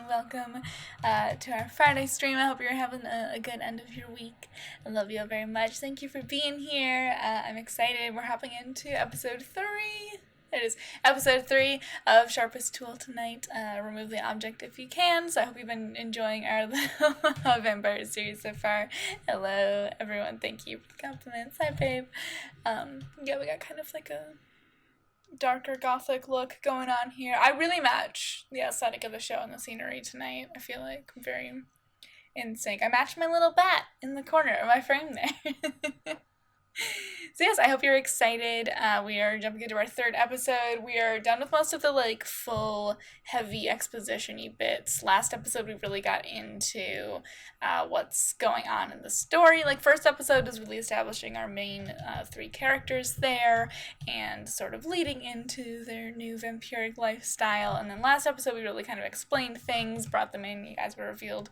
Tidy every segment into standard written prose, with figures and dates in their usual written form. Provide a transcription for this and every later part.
Welcome to our Friday stream. I hope you're having a good end of your week. I love you all very much. Thank you for being here. I'm excited. We're hopping into episode 3. It is episode 3 of Sharpest tool tonight. Remove the object if you can. So I hope you've been enjoying our little vampire series so far. Hello, everyone. Thank you for the compliments. Hi, babe. Yeah, we got kind of like a darker gothic look going on here. I really match the aesthetic of the show and the scenery tonight. I feel like I'm very in sync. I matched my little bat in the corner of my frame there. So yes, I hope you're excited. We are jumping into our 3rd episode. We are done with most of the full heavy exposition-y bits. Last episode we really got into what's going on in the story. First episode is really establishing our main 3 characters there and sort of leading into their new vampiric lifestyle. And then last episode we really kind of explained things, brought them in. You guys were revealed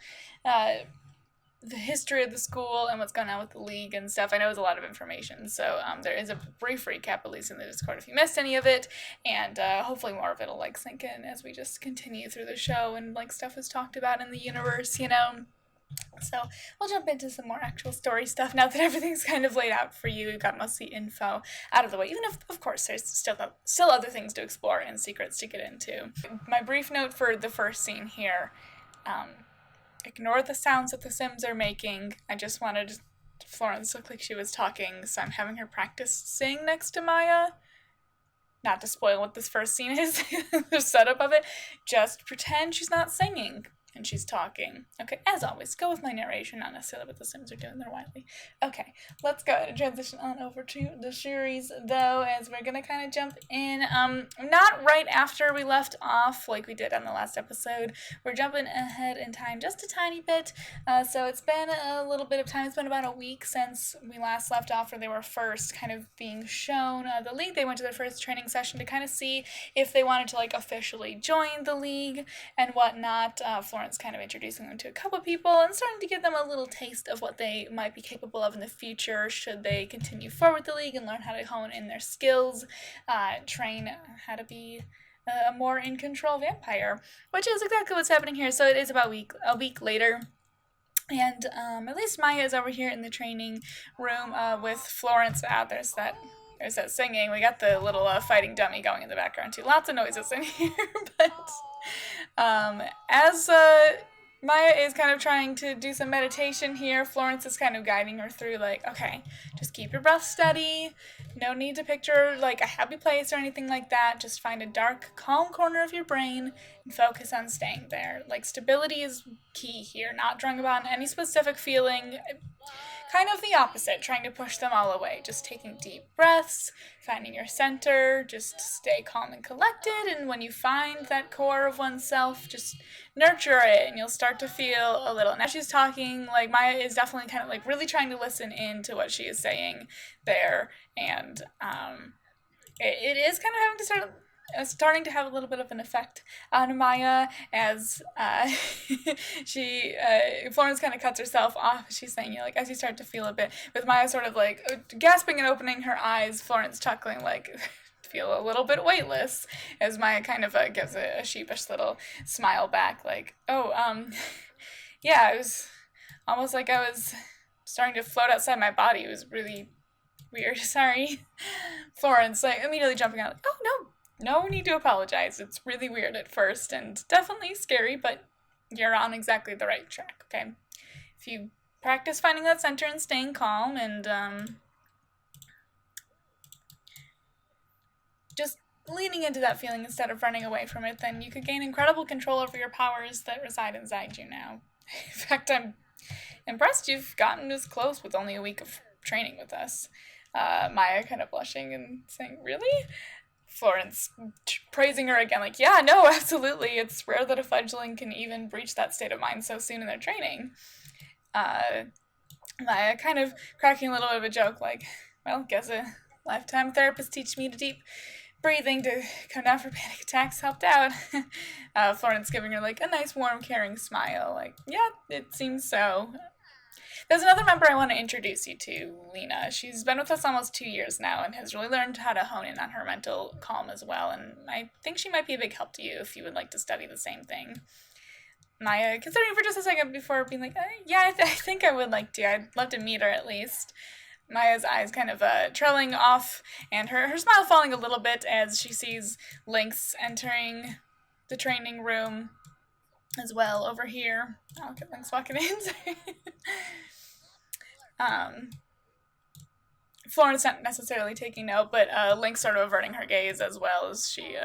the history of the school and what's going on with the league and stuff. I know it was a lot of information, so there is a brief recap, at least in the Discord, if you missed any of it, and hopefully more of it will sink in as we just continue through the show and stuff is talked about in the universe, So we'll jump into some more actual story stuff now that everything's kind of laid out for you. We've got most of the info out of the way, even if, of course, there's still other things to explore and secrets to get into. My brief note for the first scene here, ignore the sounds that the Sims are making. I just wanted Florence to look like she was talking, so I'm having her practice sing next to Maya. Not to spoil what this first scene is, the setup of it. Just pretend she's not singing and she's talking. Okay, as always, go with my narration, not necessarily what the Sims are doing. They're wily. Okay, let's go ahead and transition on over to the series, though, as we're going to kind of jump in. Not right after we left off like we did on the last episode. We're jumping ahead in time just a tiny bit. So it's been a little bit of time. It's been about a week since we last left off where they were first kind of being shown the league. They went to their first training session to kind of see if they wanted to officially join the league and whatnot. Florence kind of introducing them to a couple people and starting to give them a little taste of what they might be capable of in the future should they continue forward the league and learn how to hone in their skills, train how to be a more in-control vampire, which is exactly what's happening here. So it is about a week later. And at least Maya is over here in the training room with Florence. There's that singing. We got the little fighting dummy going in the background too. Lots of noises in here, but as Maya is kind of trying to do some meditation here, Florence is kind of guiding her through, okay, just keep your breath steady. No need to picture, a happy place or anything like that. Just find a dark, calm corner of your brain and focus on staying there. Stability is key here, not drawing upon any specific feeling. Kind of the opposite, trying to push them all away. Just taking deep breaths, finding your center, just stay calm and collected, and when you find that core of oneself, just nurture it, and you'll start to feel a little. And as she's talking, Maya is definitely kind of really trying to listen in to what she is saying there, and it is kind of having to starting to have a little bit of an effect on Maya as Florence kind of cuts herself off. She's saying, as you start to feel a bit, with Maya sort of gasping and opening her eyes, Florence chuckling feel a little bit weightless, as Maya kind of gives a sheepish little smile back, yeah, it was almost like I was starting to float outside my body. It was really weird. Sorry. Florence, immediately jumping out, oh, no need to apologize. It's really weird at first and definitely scary, but you're on exactly the right track, okay? If you practice finding that center and staying calm and just leaning into that feeling instead of running away from it, then you could gain incredible control over your powers that reside inside you now. In fact, I'm impressed you've gotten this close with only a week of training with us. Maya kind of blushing and saying, really? Florence praising her again, like, yeah, no, absolutely. It's rare that a fledgling can even reach that state of mind so soon in their training. Maya kind of cracking a little bit of a joke, like, well, guess a lifetime therapist teach me to deep breathing to come down for panic attacks helped out. Florence giving her, like, a nice, warm, caring smile, like, yeah, it seems so. There's another member I want to introduce you to, Lena. She's been with us almost 2 years now and has really learned how to hone in on her mental calm as well, and I think she might be a big help to you if you would like to study the same thing. Maya, considering for just a second before being like, yeah, I think I would like to. I'd love to meet her at least. Maya's eyes kind of trailing off, and her smile falling a little bit as she sees Lynx entering the training room as well over here. I'll get Lynx walking in. Florence not necessarily taking note, but Lynx sort of averting her gaze as well as she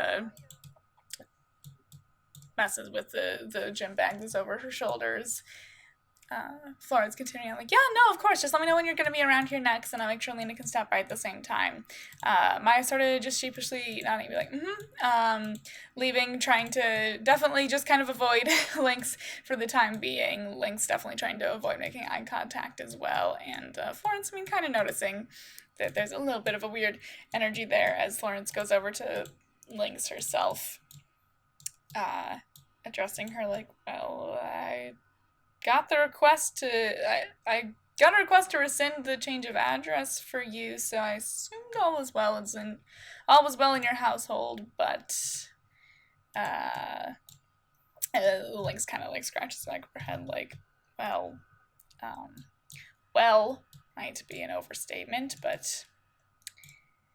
messes with the gym bag that's over her shoulders. Florence continuing on, like, yeah, no, of course, just let me know when you're going to be around here next, and I'll make sure Lena can stop by at the same time. Maya sort of just sheepishly nodding, be like, leaving, trying to definitely just kind of avoid Lynx for the time being. Lynx definitely trying to avoid making eye contact as well, and Florence, I mean, kind of noticing that there's a little bit of a weird energy there as Florence goes over to Lynx herself, addressing her, like, well, I got a request to rescind the change of address for you, so I assumed all was well in your household, but Lynx kind of like scratches the back of her head, like, well might be an overstatement, but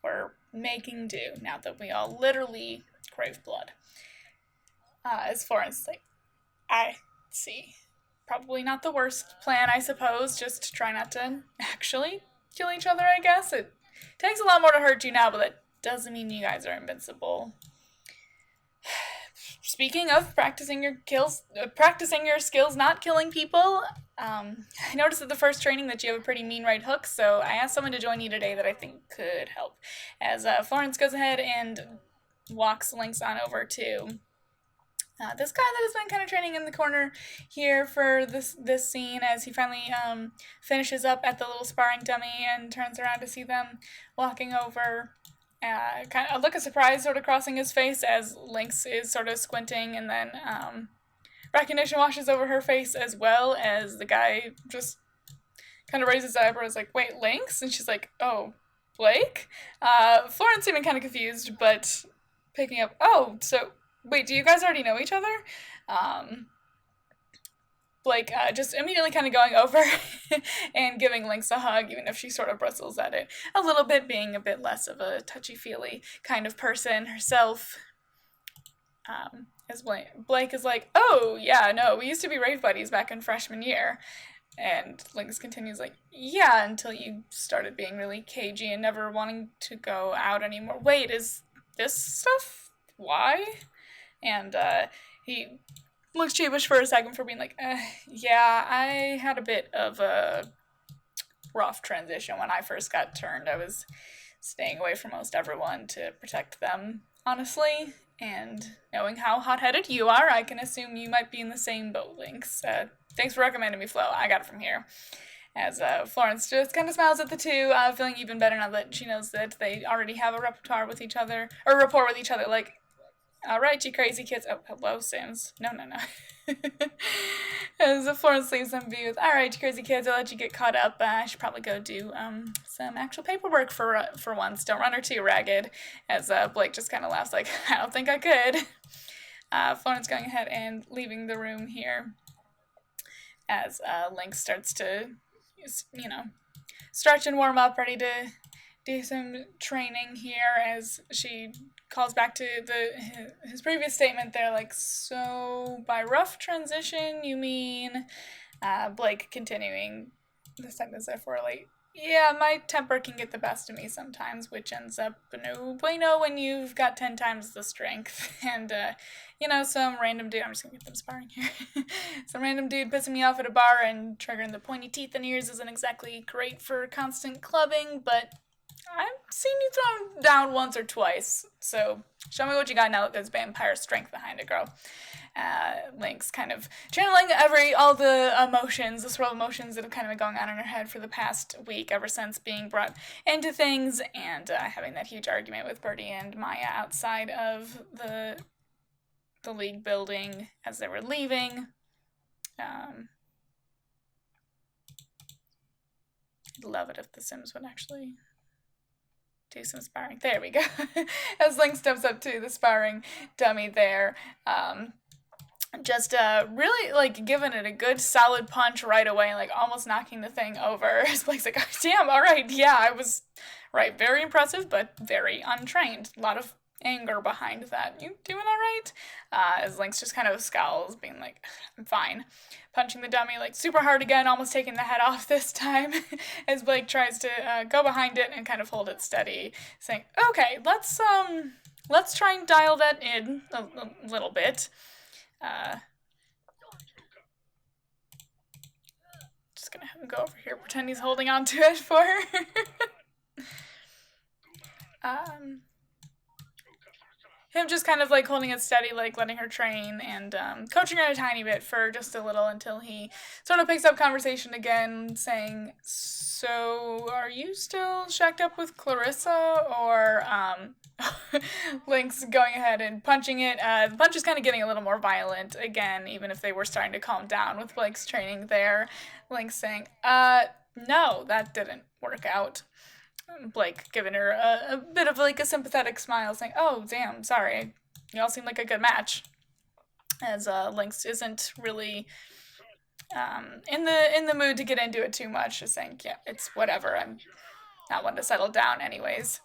we're making do now that we all literally crave blood. As Florence, like, I see. Probably not the worst plan, I suppose, just to try not to actually kill each other, I guess. It takes a lot more to hurt you now, but that doesn't mean you guys are invincible. Speaking of practicing your skills not killing people, I noticed at the first training that you have a pretty mean right hook, so I asked someone to join you today that I think could help. As Florence goes ahead and walks Lynx on over to this guy that has been kind of training in the corner here for this scene, as he finally finishes up at the little sparring dummy and turns around to see them walking over. Kind of a look of surprise sort of crossing his face as Lynx is sort of squinting, and then recognition washes over her face as well as the guy just kind of raises his eyebrows like, wait, Lynx? And she's like, oh, Blake? Florence seeming kind of confused, but picking up, oh, so wait, do you guys already know each other? Blake just immediately kind of going over and giving Lynx a hug, even if she sort of bristles at it a little bit, being a bit less of a touchy-feely kind of person herself. As Blake is like, oh, yeah, no, we used to be rave buddies back in freshman year. And Lynx continues like, yeah, until you started being really cagey and never wanting to go out anymore. Wait, is this stuff why? And he looks sheepish for a second for being like, yeah, I had a bit of a rough transition when I first got turned. I was staying away from most everyone to protect them, honestly. And knowing how hot-headed you are, I can assume you might be in the same boat, Lynx. Thanks for recommending me, Flo. I got it from here. As Florence just kind of smiles at the two, feeling even better now that she knows that they already have a rapport with each other, like, all right, you crazy kids. Oh, hello, Sims. No. As Florence leaves them be with, all right, you crazy kids, I'll let you get caught up. I should probably go do some actual paperwork for once. Don't run her too ragged. As Blake just kind of laughs like, I don't think I could. Florence going ahead and leaving the room here. As Lynx starts to, stretch and warm up, ready to do some training here as she calls back to his previous statement there, like, so by rough transition, you mean, Blake continuing the sentence therefore, like, yeah, my temper can get the best of me sometimes, which ends up no bueno when you've got 10 times the strength. And, some random dude, I'm just gonna get them sparring here. Some random dude pissing me off at a bar and triggering the pointy teeth and ears isn't exactly great for constant clubbing, but I've seen you thrown down once or twice, so show me what you got now that there's vampire strength behind it, girl. Lynx kind of channeling all the emotions, the swirl of emotions that have kind of been going on in her head for the past week, ever since being brought into things and having that huge argument with Birdie and Maya outside of the league building as they were leaving. I'd love it if the Sims would actually do some sparring. There we go. As Lynx steps up to the sparring dummy there. Just really, like, giving it a good solid punch right away, like, almost knocking the thing over. Blake's like, oh, damn, all right, yeah, I was right. Very impressive, but very untrained. A lot of anger behind that. You doing all right? As Lynx just kind of scowls, being like, I'm fine. Punching the dummy, like, super hard again, almost taking the head off this time, as Blake tries to go behind it and kind of hold it steady, saying, okay, let's try and dial that in a little bit. Just gonna have him go over here, pretend he's holding on to it for her. Him just kind of, like, holding it steady, like, letting her train and coaching her a tiny bit for just a little until he sort of picks up conversation again, saying, so are you still shacked up with Clarissa, or Lynx going ahead and punching it. The punch is kind of getting a little more violent again, even if they were starting to calm down with Blake's training there. Lynx saying, no, that didn't work out. Blake giving her a bit of, like, a sympathetic smile, saying, oh, damn, sorry, y'all seem like a good match. As Lynx isn't really in the mood to get into it too much, just saying, yeah, it's whatever, I'm not one to settle down anyways.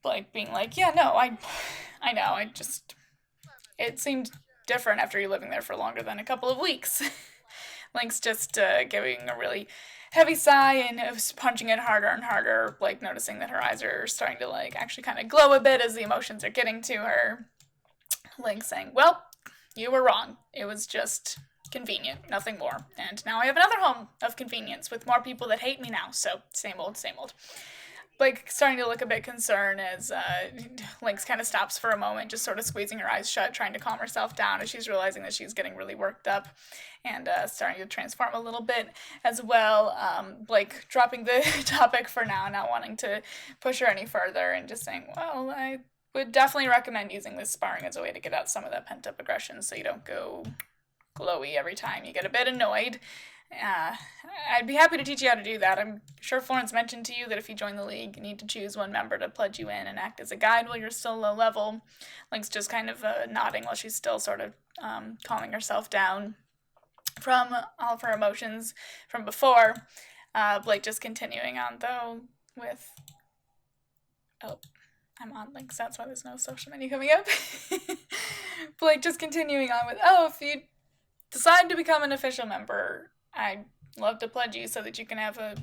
Blake being like, yeah, no, I know, it seemed different after you living there for longer than a couple of weeks. Lynx just giving a really heavy sigh and was punching it harder and harder, like, noticing that her eyes are starting to, like, actually kind of glow a bit as the emotions are getting to her. Lynx saying, well, you were wrong. It was just convenient, nothing more. And now I have another home of convenience with more people that hate me now, so same old, same old. Blake starting to look a bit concerned as Lynx kind of stops for a moment, just sort of squeezing her eyes shut, trying to calm herself down as she's realizing that she's getting really worked up and starting to transform a little bit as well. Blake dropping the topic for now, not wanting to push her any further and just saying, well, I would definitely recommend using this sparring as a way to get out some of that pent-up aggression so you don't go glowy every time you get a bit annoyed. I'd be happy to teach you how to do that. I'm sure Florence mentioned to you that if you join the league, you need to choose one member to pledge you in and act as a guide while you're still low level. Lynx just kind of nodding while she's still sort of calming herself down from all of her emotions from before. Blake just continuing on, though, with... Oh, I'm on Lynx, that's why there's no social menu coming up. Blake just continuing on with, if you decide to become an official member, I'd love to pledge you so that you can have a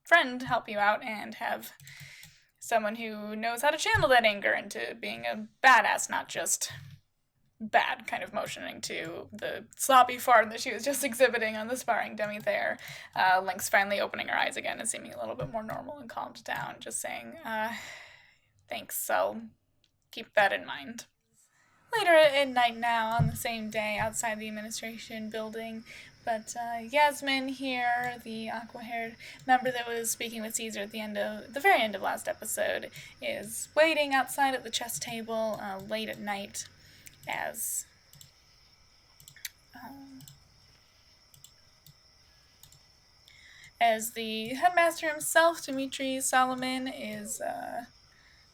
friend help you out and have someone who knows how to channel that anger into being a badass, not just bad, kind of motioning to the sloppy fart that she was just exhibiting on the sparring dummy there. Lynx finally opening her eyes again and seeming a little bit more normal and calmed down, just saying, thanks, I'll keep that in mind. Later at night now, on the same day, outside the administration building, but Yazmin here, the aqua-haired member that was speaking with Caesar at the very end of last episode, is waiting outside at the chess table late at night as the headmaster himself, 𝕾𝖍𝖆𝖗𝖵, is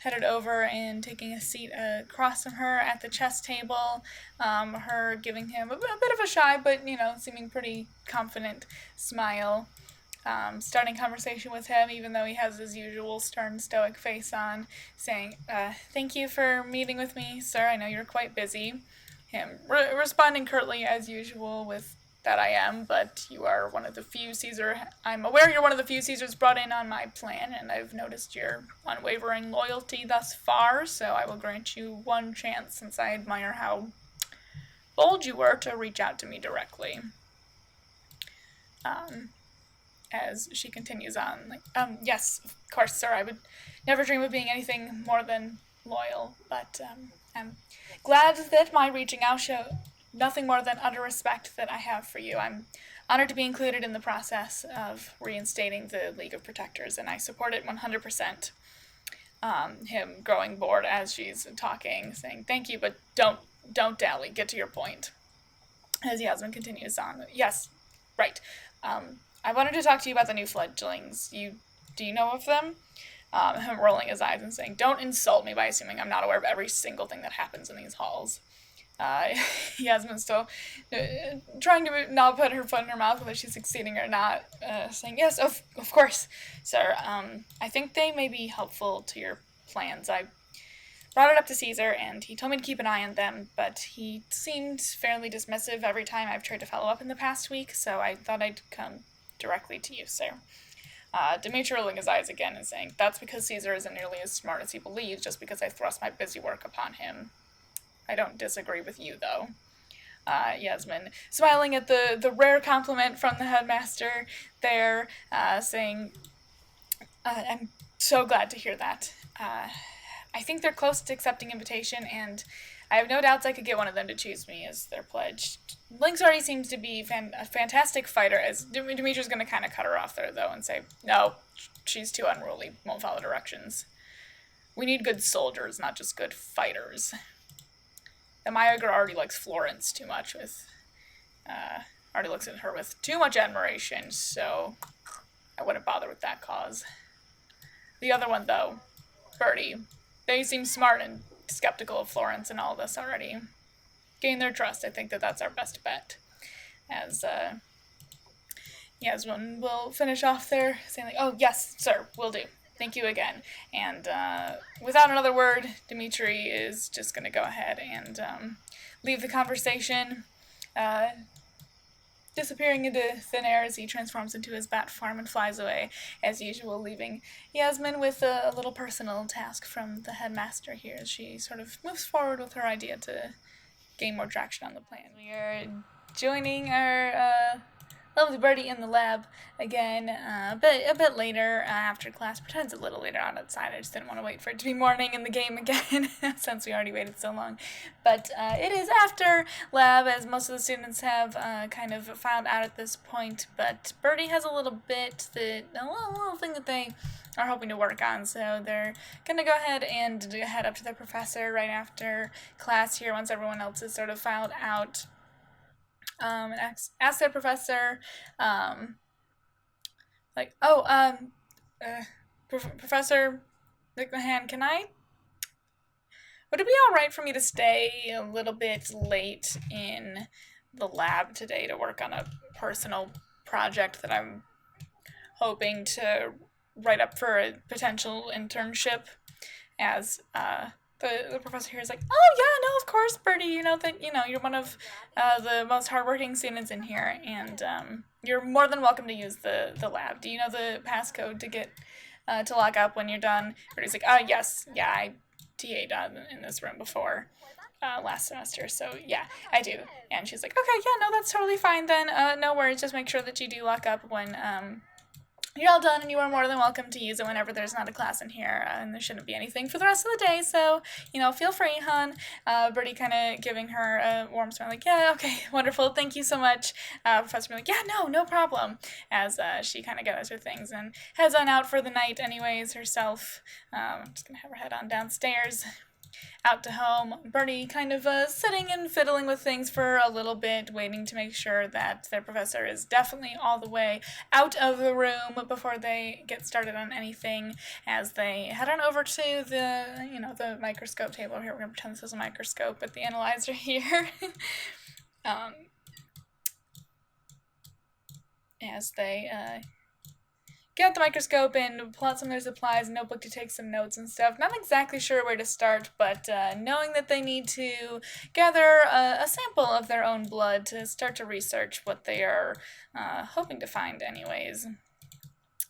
headed over and taking a seat across from her at the chess table, her giving him a bit of a shy but, seeming pretty confident smile starting conversation with him, even though he has his usual stern, stoic face on, saying, "Thank you for meeting with me, sir. I know you're quite busy." Him responding curtly as usual with, "That I am, but you are one of the few Caesar. I'm aware you're one of the few Caesars brought in on my plan, and I've noticed your unwavering loyalty thus far, so I will grant you one chance since I admire how bold you were to reach out to me directly." As she continues on, like, "Yes, of course, sir, I would never dream of being anything more than loyal, but I'm glad that my reaching out show nothing more than utter respect that I have for you. I'm honored to be included in the process of reinstating the League of Protectors, and I support it 100%. Him growing bored as she's talking, saying, "Thank you, but don't dally, get to your point." As Yazmin continues on, "Yes, right. I wanted to talk to you about the new fledglings. Do you know of them?" Him rolling his eyes and saying, "Don't insult me by assuming I'm not aware of every single thing that happens in these halls." Yasmin's still trying to not put her foot in her mouth, whether she's succeeding or not, saying, "Yes, of course, sir. I think they may be helpful to your plans. I brought it up to Caesar, and he told me to keep an eye on them, but he seemed fairly dismissive every time I've tried to follow up in the past week, so I thought I'd come directly to you, sir." 𝕾𝖍𝖆𝖗𝖃 rolling his eyes again and saying, "That's because Caesar isn't nearly as smart as he believes, just because I thrust my busy work upon him. I don't disagree with you, though." Yazmin, smiling at the rare compliment from the headmaster there, saying, "I'm so glad to hear that. I think they're close to accepting invitation, and I have no doubts I could get one of them to choose me as their pledge. Lynx already seems to be a fantastic fighter," as 𝕾𝖍𝖆𝖗's going to kind of cut her off there, though, and say, "No, she's too unruly, won't follow directions. We need good soldiers, not just good fighters." And Maya already likes Florence too much, already looks at her with too much admiration, so I wouldn't bother with that cause. The other one, though, Birdie, they seem smart and skeptical of Florence and all this already. Gain their trust. I think that's our best bet. As Yazmin will finish off there, saying, like, "Oh, yes, sir, will do. Thank you again." And without another word, Dimitri is just going to go ahead and leave the conversation, disappearing into thin air as he transforms into his bat form and flies away, as usual, leaving Yazmin with a little personal task from the headmaster here as she sort of moves forward with her idea to gain more traction on the plan. We are joining our lovely Birdie in the lab again, a bit later after class. Pretend it's a little later on outside. I just didn't want to wait for it to be morning in the game again since we already waited so long. But it is after lab, as most of the students have kind of found out at this point. But Birdie has a little thing that they are hoping to work on, so they're gonna go ahead and head up to their professor right after class here once everyone else is sort of filed out. And ask their professor, Professor McMahon, would it be alright for me to stay a little bit late in the lab today to work on a personal project that I'm hoping to write up for a potential internship? As the professor here is like, "Oh yeah, no, of course, Birdie. You're one of the most hardworking students in here, and you're more than welcome to use the lab. Do you know the passcode to get to lock up when you're done?" Birdie's like, "Yes, yeah, I TA'd in this room before last semester, so yeah, I do." And she's like, "Okay, yeah, no, that's totally fine then. No worries. Just make sure that you do lock up when you're all done, and you are more than welcome to use it whenever there's not a class in here, and there shouldn't be anything for the rest of the day, so, feel free, hon." Birdie kind of giving her a warm smile, like, "Yeah, okay, wonderful, thank you so much." Professor being like, "Yeah, no problem," as she kind of gathers her things and heads on out for the night anyways herself. I'm just gonna have her head on downstairs, out to home. Birdie kind of sitting and fiddling with things for a little bit, waiting to make sure that their professor is definitely all the way out of the room before they get started on anything, as they head on over to the microscope table here. We're going to pretend this is a microscope, but the analyzer here. As they get the microscope and pull out some of their supplies, a notebook to take some notes and stuff. Not exactly sure where to start, but knowing that they need to gather a sample of their own blood to start to research what they are hoping to find anyways.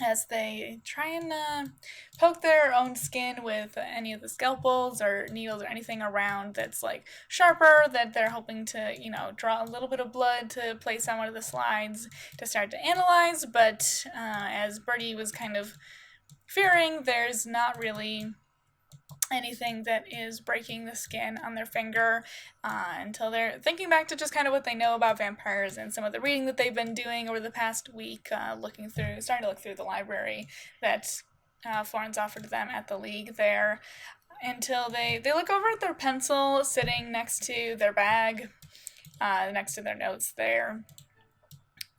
As they try and poke their own skin with any of the scalpels or needles or anything around that's like sharper that they're hoping to, draw a little bit of blood to place on one of the slides to start to analyze. But as Birdie was kind of fearing, there's not really anything that is breaking the skin on their finger until they're thinking back to just kind of what they know about vampires and some of the reading that they've been doing over the past week, starting to look through the library that Florence offered to them at the League there, until they look over at their pencil sitting next to their bag, next to their notes there,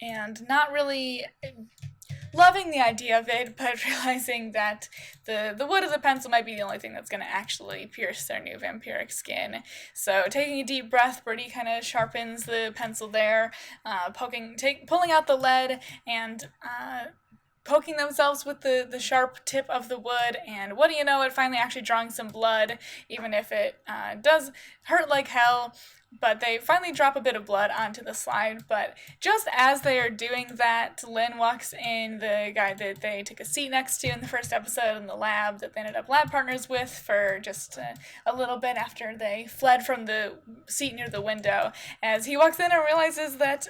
and not really loving the idea of it, but realizing that the wood of the pencil might be the only thing that's going to actually pierce their new vampiric skin. So taking a deep breath, Birdie kind of sharpens the pencil there, pulling out the lead and poking themselves with the sharp tip of the wood, and what do you know, it finally actually drawing some blood, even if it does hurt like hell. But they finally drop a bit of blood onto the slide, but just as they are doing that, Lynn walks in, the guy that they took a seat next to in the first episode in the lab that they ended up lab partners with for just a little bit after they fled from the seat near the window. As he walks in and realizes that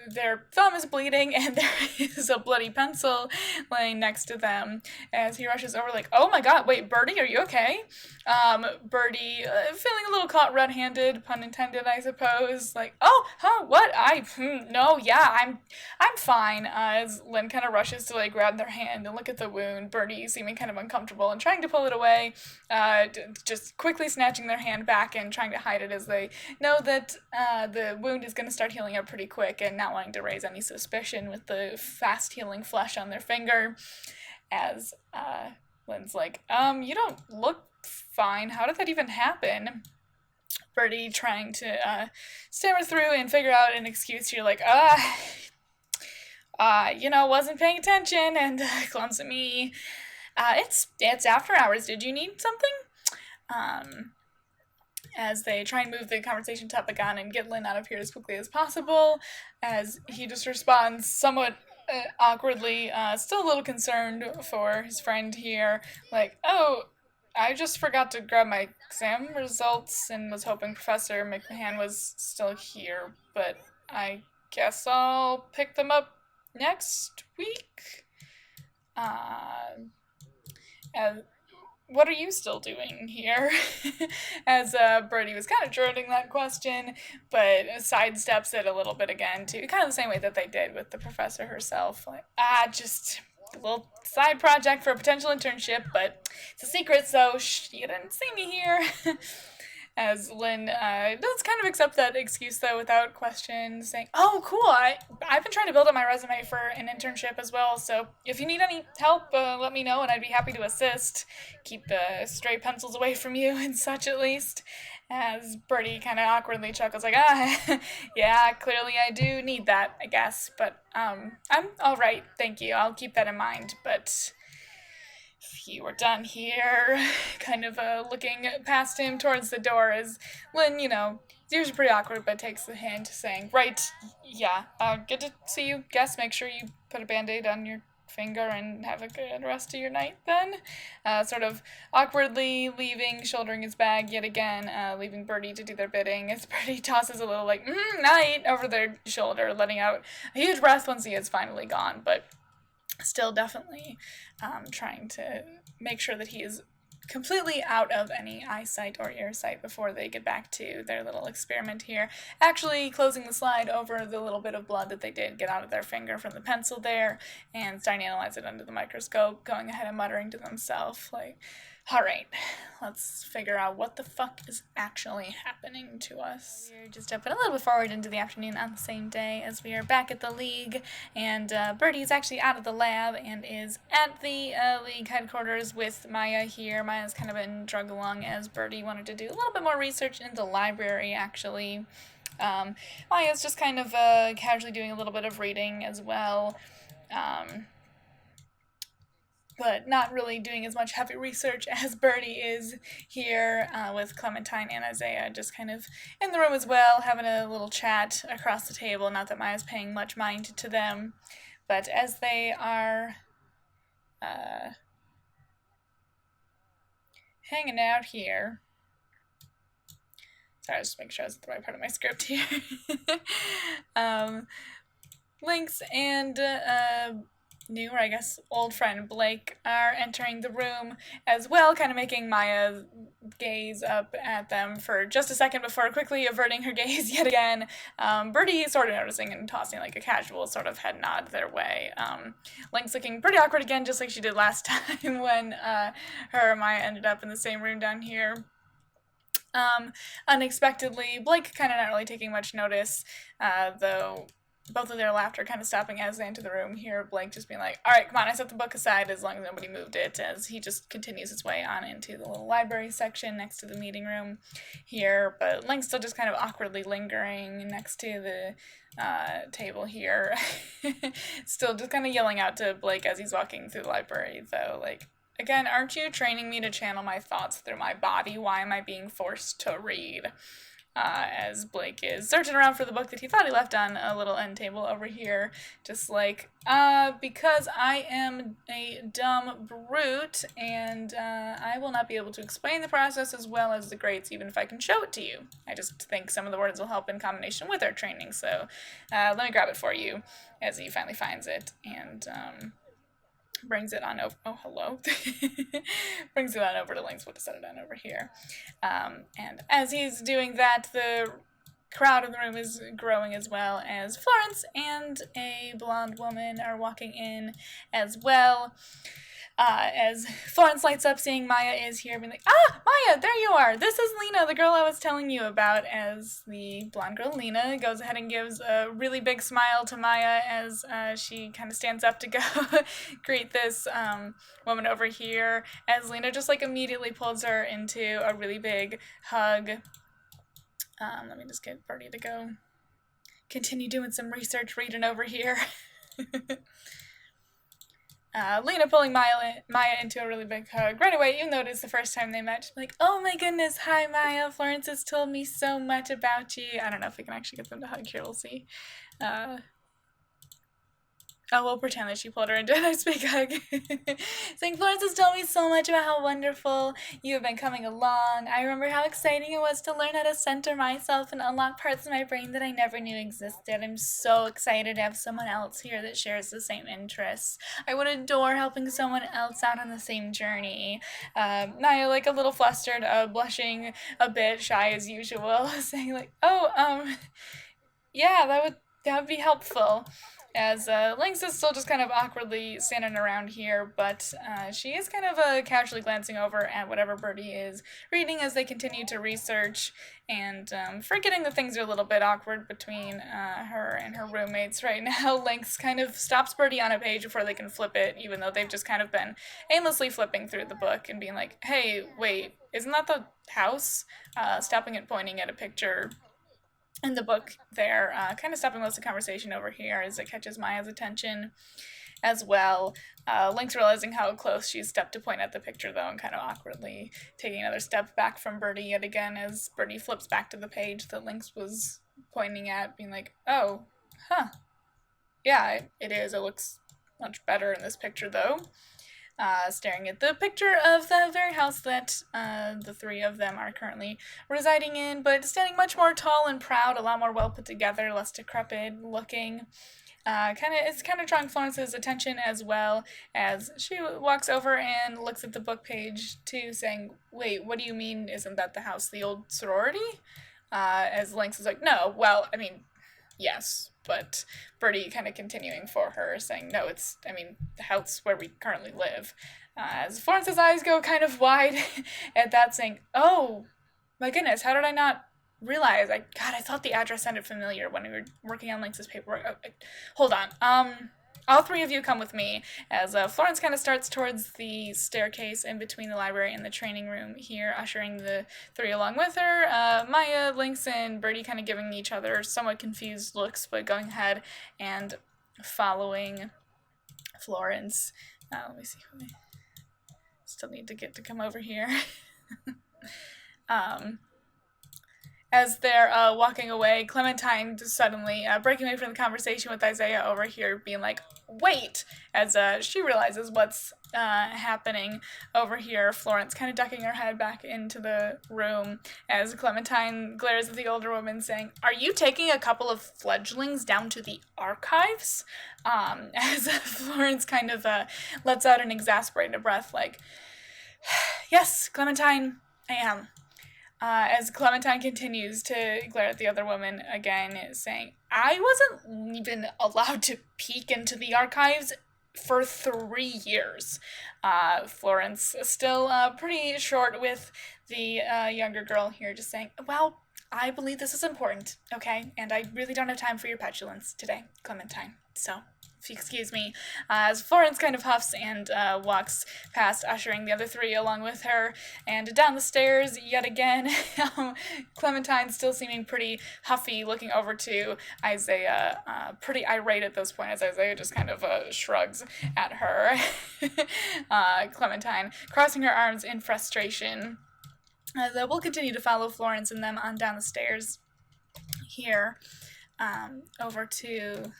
their thumb is bleeding and there is a bloody pencil laying next to them, as he rushes over like, oh my god, wait, Birdie, are you okay? Birdie, feeling a little caught red-handed, pun intended, I suppose, like, oh, huh, what, no, yeah, I'm fine, as Lynn kind of rushes to, like, grab their hand and look at the wound, Birdie seeming kind of uncomfortable and trying to pull it away, just quickly snatching their hand back and trying to hide it, as they know that the wound is going to start healing up pretty quick, and not wanting to raise any suspicion with the fast healing flesh on their finger, as Lynn's like, you don't look fine, how did that even happen? Birdie trying to stammer through and figure out an excuse here, like, wasn't paying attention, and clumsy me. It's after hours, did you need something? As they try and move the conversation topic on and get Lynn out of here as quickly as possible, as he just responds somewhat awkwardly, still a little concerned for his friend here, like, oh, I just forgot to grab my exam results and was hoping Professor 𝕾𝖆𝖆𝖗 was still here, but I guess I'll pick them up next week? What are you still doing here? As Birdie was kind of dreading that question, but sidesteps it a little bit again, too. Kind of the same way that they did with the professor herself. Like, just a little side project for a potential internship, but it's a secret, so you didn't see me here. As Lynn does kind of accept that excuse, though, without question, saying, oh, cool, I've been trying to build up my resume for an internship as well, so if you need any help, let me know, and I'd be happy to assist. Keep stray pencils away from you and such, at least. As Birdie kind of awkwardly chuckles, like, yeah, clearly I do need that, I guess, but I'm alright, thank you, I'll keep that in mind, but if you were done here, kind of looking past him towards the door, as Lynn, it's usually pretty awkward, but takes the hint, saying, right, yeah, good to see you, guess, make sure you put a band-aid on your finger and have a good rest of your night then. Sort of awkwardly leaving, shouldering his bag yet again, leaving Birdie to do their bidding, as Birdie tosses a little, like, night, over their shoulder, letting out a huge breath once he is finally gone, but still definitely trying to make sure that he is completely out of any eyesight or ear sight before they get back to their little experiment here. Actually closing the slide over the little bit of blood that they did get out of their finger from the pencil there, and starting to analyze it under the microscope, going ahead and muttering to themselves, like, alright, let's figure out what the fuck is actually happening to us. We're just jumping a little bit forward into the afternoon on the same day as we are back at the League, and Birdie is actually out of the lab and is at the League headquarters with Maya here. Maya's kind of been drug along as Birdie wanted to do a little bit more research in the library, actually. Maya's just kind of casually doing a little bit of reading as well. but not really doing as much heavy research as Birdie is here, with Clementine and Isaiah just kind of in the room as well, having a little chat across the table. Not that Maya's paying much mind to them, but as they are hanging out here. Sorry, just make sure I was at the right part of my script here. Lynx and new, or I guess old friend Blake are entering the room as well, kind of making Maya gaze up at them for just a second before quickly averting her gaze yet again. Birdie sort of noticing and tossing like a casual sort of head nod their way. Lynx looking pretty awkward again, just like she did last time when her and Maya ended up in the same room down here. Unexpectedly, Blake kind of not really taking much notice, though both of their laughter kind of stopping as they enter the room here. Blake just being like, all right, come on, I set the book aside as long as nobody moved it, as he just continues his way on into the little library section next to the meeting room here. But Link's still just kind of awkwardly lingering next to the table here. Still just kind of yelling out to Blake as he's walking through the library, though, like, again, aren't you training me to channel my thoughts through my body? Why am I being forced to read? As Blake is searching around for the book that he thought he left on a little end table over here. Just like, because I am a dumb brute, and I will not be able to explain the process as well as the grades, even if I can show it to you. I just think some of the words will help in combination with our training, so let me grab it for you, as he finally finds it, and brings it on over. Oh, hello. Brings it on over to Lynx. We'll just set it on over here. And as he's doing that, the crowd in the room is growing as well, as Florence and a blonde woman are walking in as well. As Florence lights up seeing Maya is here, being like, Maya, there you are! This is Lena, the girl I was telling you about, as the blonde girl Lena goes ahead and gives a really big smile to Maya as she kind of stands up to go greet this woman over here, as Lena just like immediately pulls her into a really big hug. Let me just get Birdie to go continue doing some research reading over here. Lena pulling Maya into a really big hug. Right away, you notice the first time they met, she's like, oh my goodness, hi Maya, Florence has told me so much about you. I don't know if we can actually get them to hug here, we'll see. We'll pretend that she pulled her into a nice big hug. Saying, Florence has told me so much about how wonderful you have been coming along. I remember how exciting it was to learn how to center myself and unlock parts of my brain that I never knew existed. I'm so excited to have someone else here that shares the same interests. I would adore helping someone else out on the same journey. Naya, like a little flustered, blushing a bit, shy as usual, saying like, yeah, that would be helpful. As Lynx is still just kind of awkwardly standing around here, but she is kind of casually glancing over at whatever Birdie is reading as they continue to research, and forgetting that things are a little bit awkward between her and her roommates right now. Lynx kind of stops Birdie on a page before they can flip it, even though they've just kind of been aimlessly flipping through the book and being like, hey, wait, isn't that the house? Stopping and pointing at a picture in the book there, kind of stopping most of the conversation over here as it catches Maya's attention as well. Lynx realizing how close she's stepped to point at the picture, though, and kind of awkwardly taking another step back from Birdie yet again as Birdie flips back to the page that Lynx was pointing at, being like, oh, huh. Yeah, it is. It looks much better in this picture, though. Staring at the picture of the very house that the three of them are currently residing in, but standing much more tall and proud, a lot more well put together, less decrepit looking. It's kind of drawing Florence's attention as well, as she walks over and looks at the book page too, saying, wait, what do you mean, isn't that the house, the old sorority? As Lynx is like, no, well, I mean, yes, but Birdie kind of continuing for her, saying, no, it's, the house where we currently live. As Florence's eyes go kind of wide at that, saying, oh, my goodness, how did I not realize? I thought the address sounded familiar when we were working on Lynx's paperwork. Oh, hold on. All three of you come with me, as Florence kind of starts towards the staircase in between the library and the training room here, ushering the three along with her. Maya, Lynx, and Birdie kind of giving each other somewhat confused looks, but going ahead and following Florence. Let me see. Still need to get to come over here. As they're walking away, Clementine suddenly breaking away from the conversation with Isaiah over here, being like, wait, as she realizes what's happening over here. Florence kind of ducking her head back into the room as Clementine glares at the older woman, saying, are you taking a couple of fledglings down to the archives? As Florence kind of lets out an exasperated breath, like, yes, Clementine, I am. As Clementine continues to glare at the other woman again, saying, I wasn't even allowed to peek into the archives for 3 years. Florence still pretty short with the younger girl here, just saying, well, I believe this is important, okay? And I really don't have time for your petulance today, Clementine. So, if you excuse me, as Florence kind of huffs and walks past, ushering the other three along with her, and down the stairs yet again. Clementine still seeming pretty huffy, looking over to Isaiah, pretty irate at this point, as Isaiah just kind of shrugs at her. Clementine crossing her arms in frustration. We'll continue to follow Florence and them on down the stairs here, over to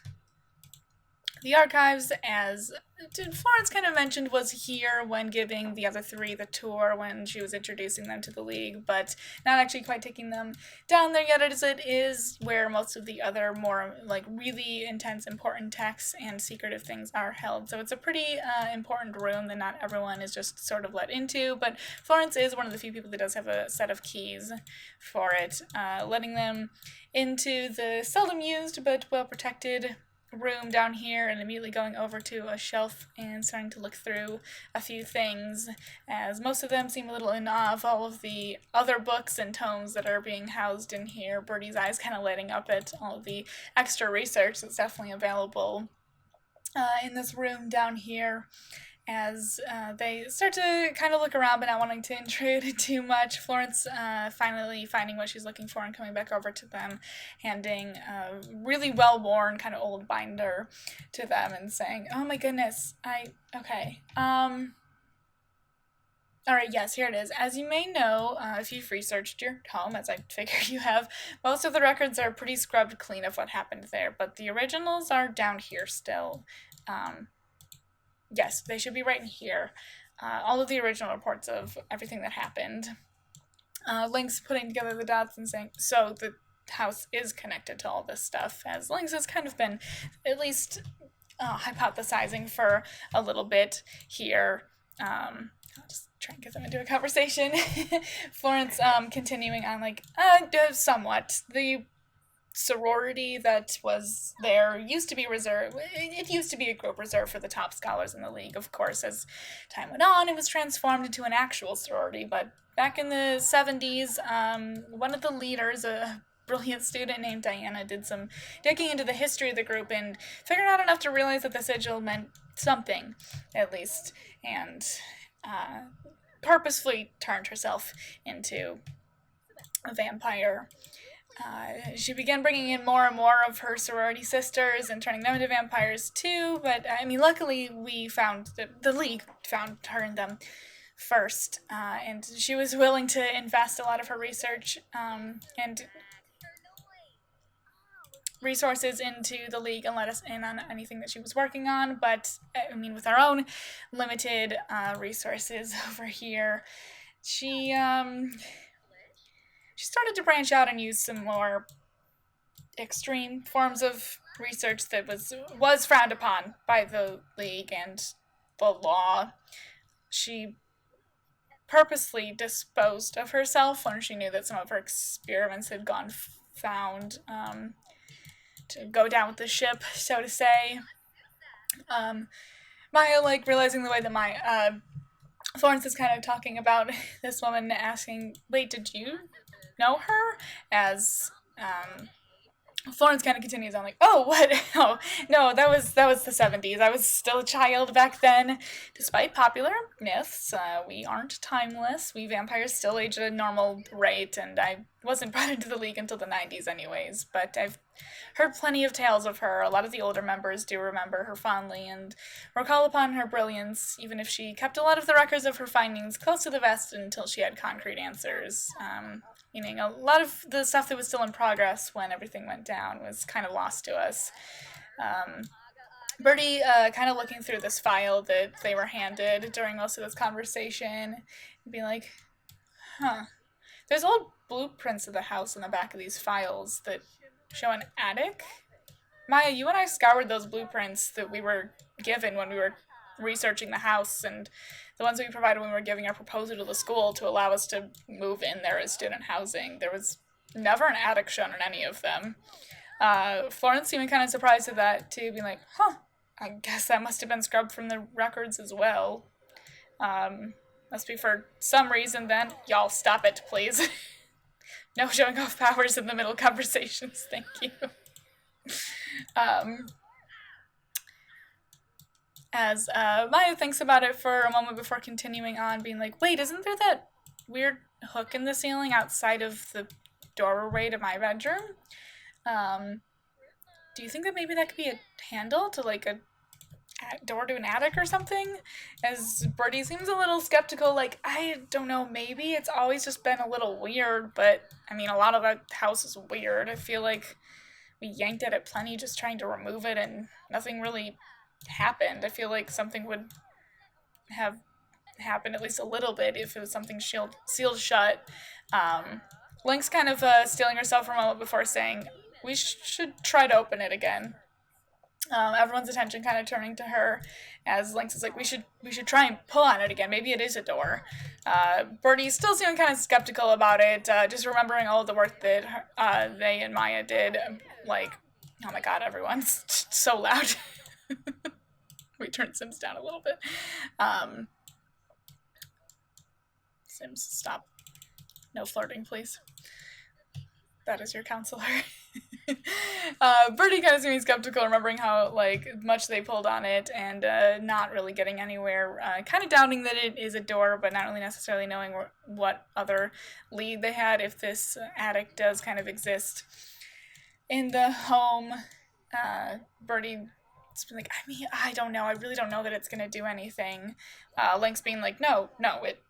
the archives, as Florence kind of mentioned, was here when giving the other three the tour when she was introducing them to the League, but not actually quite taking them down there yet, as it is where most of the other more like really intense important texts and secretive things are held. So it's a pretty important room that not everyone is just sort of let into, but Florence is one of the few people that does have a set of keys for it, letting them into the seldom used but well protected room down here, and immediately going over to a shelf and starting to look through a few things, as most of them seem a little in awe of all of the other books and tomes that are being housed in here. Birdie's eyes kind of lighting up at all of the extra research that's definitely available in this room down here, as they start to kind of look around but not wanting to intrude too much. Florence finally finding what she's looking for and coming back over to them, handing a really well-worn kind of old binder to them and saying, oh my goodness, okay. Alright, yes, here it is. As you may know, if you've researched your home, as I figure you have, most of the records are pretty scrubbed clean of what happened there, but the originals are down here still. Yes, they should be right in here. All of the original reports of everything that happened. Lynx putting together the dots and saying, so the house is connected to all this stuff, as Lynx has kind of been at least hypothesizing for a little bit here. I'll just try and get them into a conversation. Florence continuing on, like, somewhat. The sorority that was there used to be reserved. It used to be a group reserved for the top scholars in the League. Of course, as time went on, it was transformed into an actual sorority. But back in the 70s, one of the leaders, a brilliant student named Diana, did some digging into the history of the group and figured out enough to realize that the sigil meant something, at least, and purposefully turned herself into a vampire. She began bringing in more and more of her sorority sisters and turning them into vampires too, but I mean, luckily we found, the League found her and them first, and she was willing to invest a lot of her research and resources into the League and let us in on anything that she was working on, but I mean, with our own limited resources over here, she started to branch out and use some more extreme forms of research that was frowned upon by the League and the law. She purposely disposed of herself when she knew that some of her experiments had gone found, to go down with the ship, so to say. Maya, like, realizing the way that Florence is kind of talking about this woman, asking, wait, did you know her? As Florence kind of continues on like, oh, what? Oh, no, that was the 70s. I was still a child back then. Despite popular myths, we aren't timeless. We vampires still age at a normal rate, and I wasn't brought into the league until the 90s anyways, but I've heard plenty of tales of her. A lot of the older members do remember her fondly and recall upon her brilliance, even if she kept a lot of the records of her findings close to the vest until she had concrete answers. Meaning a lot of the stuff that was still in progress when everything went down was kind of lost to us. Birdie, kind of looking through this file that they were handed during most of this conversation, being like, huh. There's old blueprints of the house in the back of these files that show an attic. Maya, you and I scoured those blueprints that we were given when we were researching the house, and the ones that we provided when we were giving our proposal to the school to allow us to move in there as student housing. There was never an attic shown in any of them. Florence seeming kind of surprised at that too, being like, huh, I guess that must have been scrubbed from the records as well. Must be for some reason then. Y'all stop it, please. No showing off powers in the middle conversations, thank you. As Maya thinks about it for a moment before continuing on, being like, wait, isn't there that weird hook in the ceiling outside of the doorway to my bedroom? Do you think that maybe that could be a handle to like a door to an attic or something? As Birdie seems a little skeptical, like, I don't know, maybe it's always just been a little weird, but I mean, a lot of that house is weird. I feel like we yanked at it plenty just trying to remove it and nothing really happened. I feel like something would have happened at least a little bit if it was something sealed shut. Lynx kind of stealing herself for a moment before saying, we should try to open it again. Everyone's attention kind of turning to her as Lynx is like, we should try and pull on it again. Maybe it is a door. Birdie's still seeming kind of skeptical about it, just remembering all of the work that they and Maya did. Like, oh my god, everyone's so loud. We turned Sims down a little bit. Sims, stop. No flirting, please. That is your counselor. Birdie kind of seeming skeptical, remembering how like much they pulled on it and not really getting anywhere. Kind of doubting that it is a door, but not really necessarily knowing what other lead they had if this attic does kind of exist in the home. Birdie's been like, I mean, I don't know. I really don't know that it's gonna do anything. Lynx being like, no, it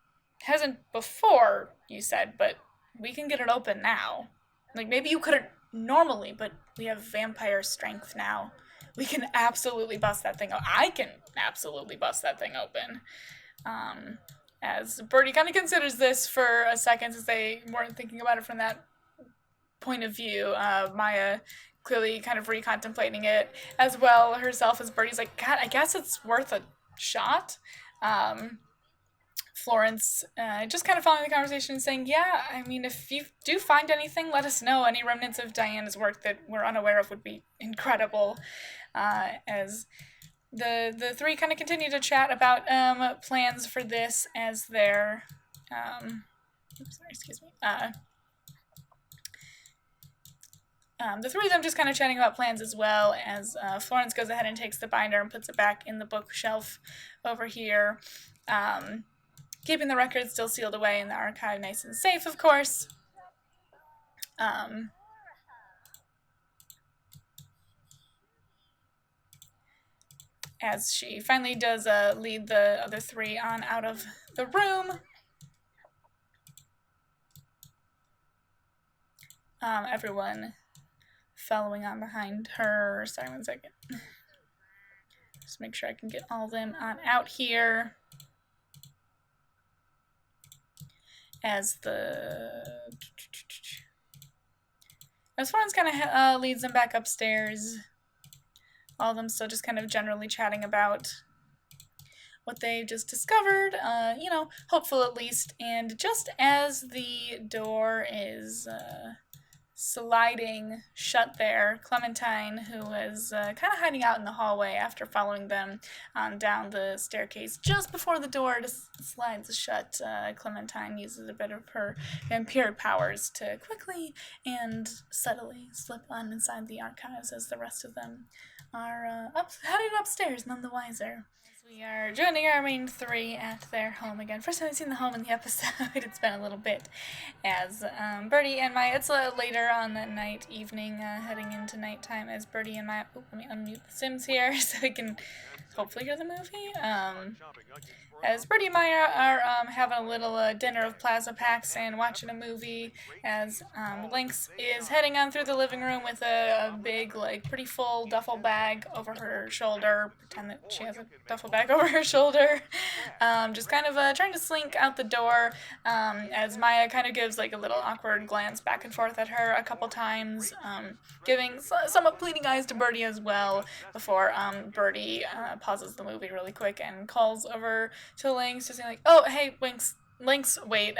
hasn't before, you said, but we can get it open now. Like, maybe you couldn't normally, but we have vampire strength now. We can absolutely bust that thing open. I can absolutely bust that thing open. As Birdie kind of considers this for a second, since they weren't thinking about it from that point of view. Maya clearly kind of recontemplating it as well herself, as Birdie's like, God, I guess it's worth a shot. Florence just kind of following the conversation and saying, yeah, I mean, if you do find anything, let us know. Any remnants of Diana's work that we're unaware of would be incredible. As the three kind of continue to chat about plans for this as they're the three of them just kind of chatting about plans as well, as Florence goes ahead and takes the binder and puts it back in the bookshelf over here. Keeping the records still sealed away in the archive nice and safe, of course. As she finally does lead the other three on out of the room. Everyone following on behind her. Sorry, 1 second. Just make sure I can get all of them on out here. As Florence kind of leads them back upstairs. All of them still just kind of generally chatting about what they just discovered, hopeful at least. And just as the door is sliding shut there. Clementine, who was kind of hiding out in the hallway after following them down the staircase just before the door slides shut, Clementine uses a bit of her vampiric powers to quickly and subtly slip on inside the archives as the rest of them are headed upstairs, none the wiser. We are joining our main three at their home again. First time I've seen the home in the episode. It's been a little bit. As Birdie and Maya, it's later on that night, evening, heading into nighttime. As Birdie and Maya, let me unmute the Sims here so we can hopefully hear the movie. As Birdie and Maya are having a little dinner of plasma packs and watching a movie, as Lynx is heading on through the living room with a big, like, pretty full duffel bag over her shoulder. Pretend that she has a duffel bag over her shoulder. Just kind of trying to slink out the door, as Maya kind of gives, like, a little awkward glance back and forth at her a couple times, giving somewhat pleading eyes to Birdie as well, before Birdie pauses the movie really quick and calls over to Lynx, just saying like, "Oh, hey, Lynx, wait."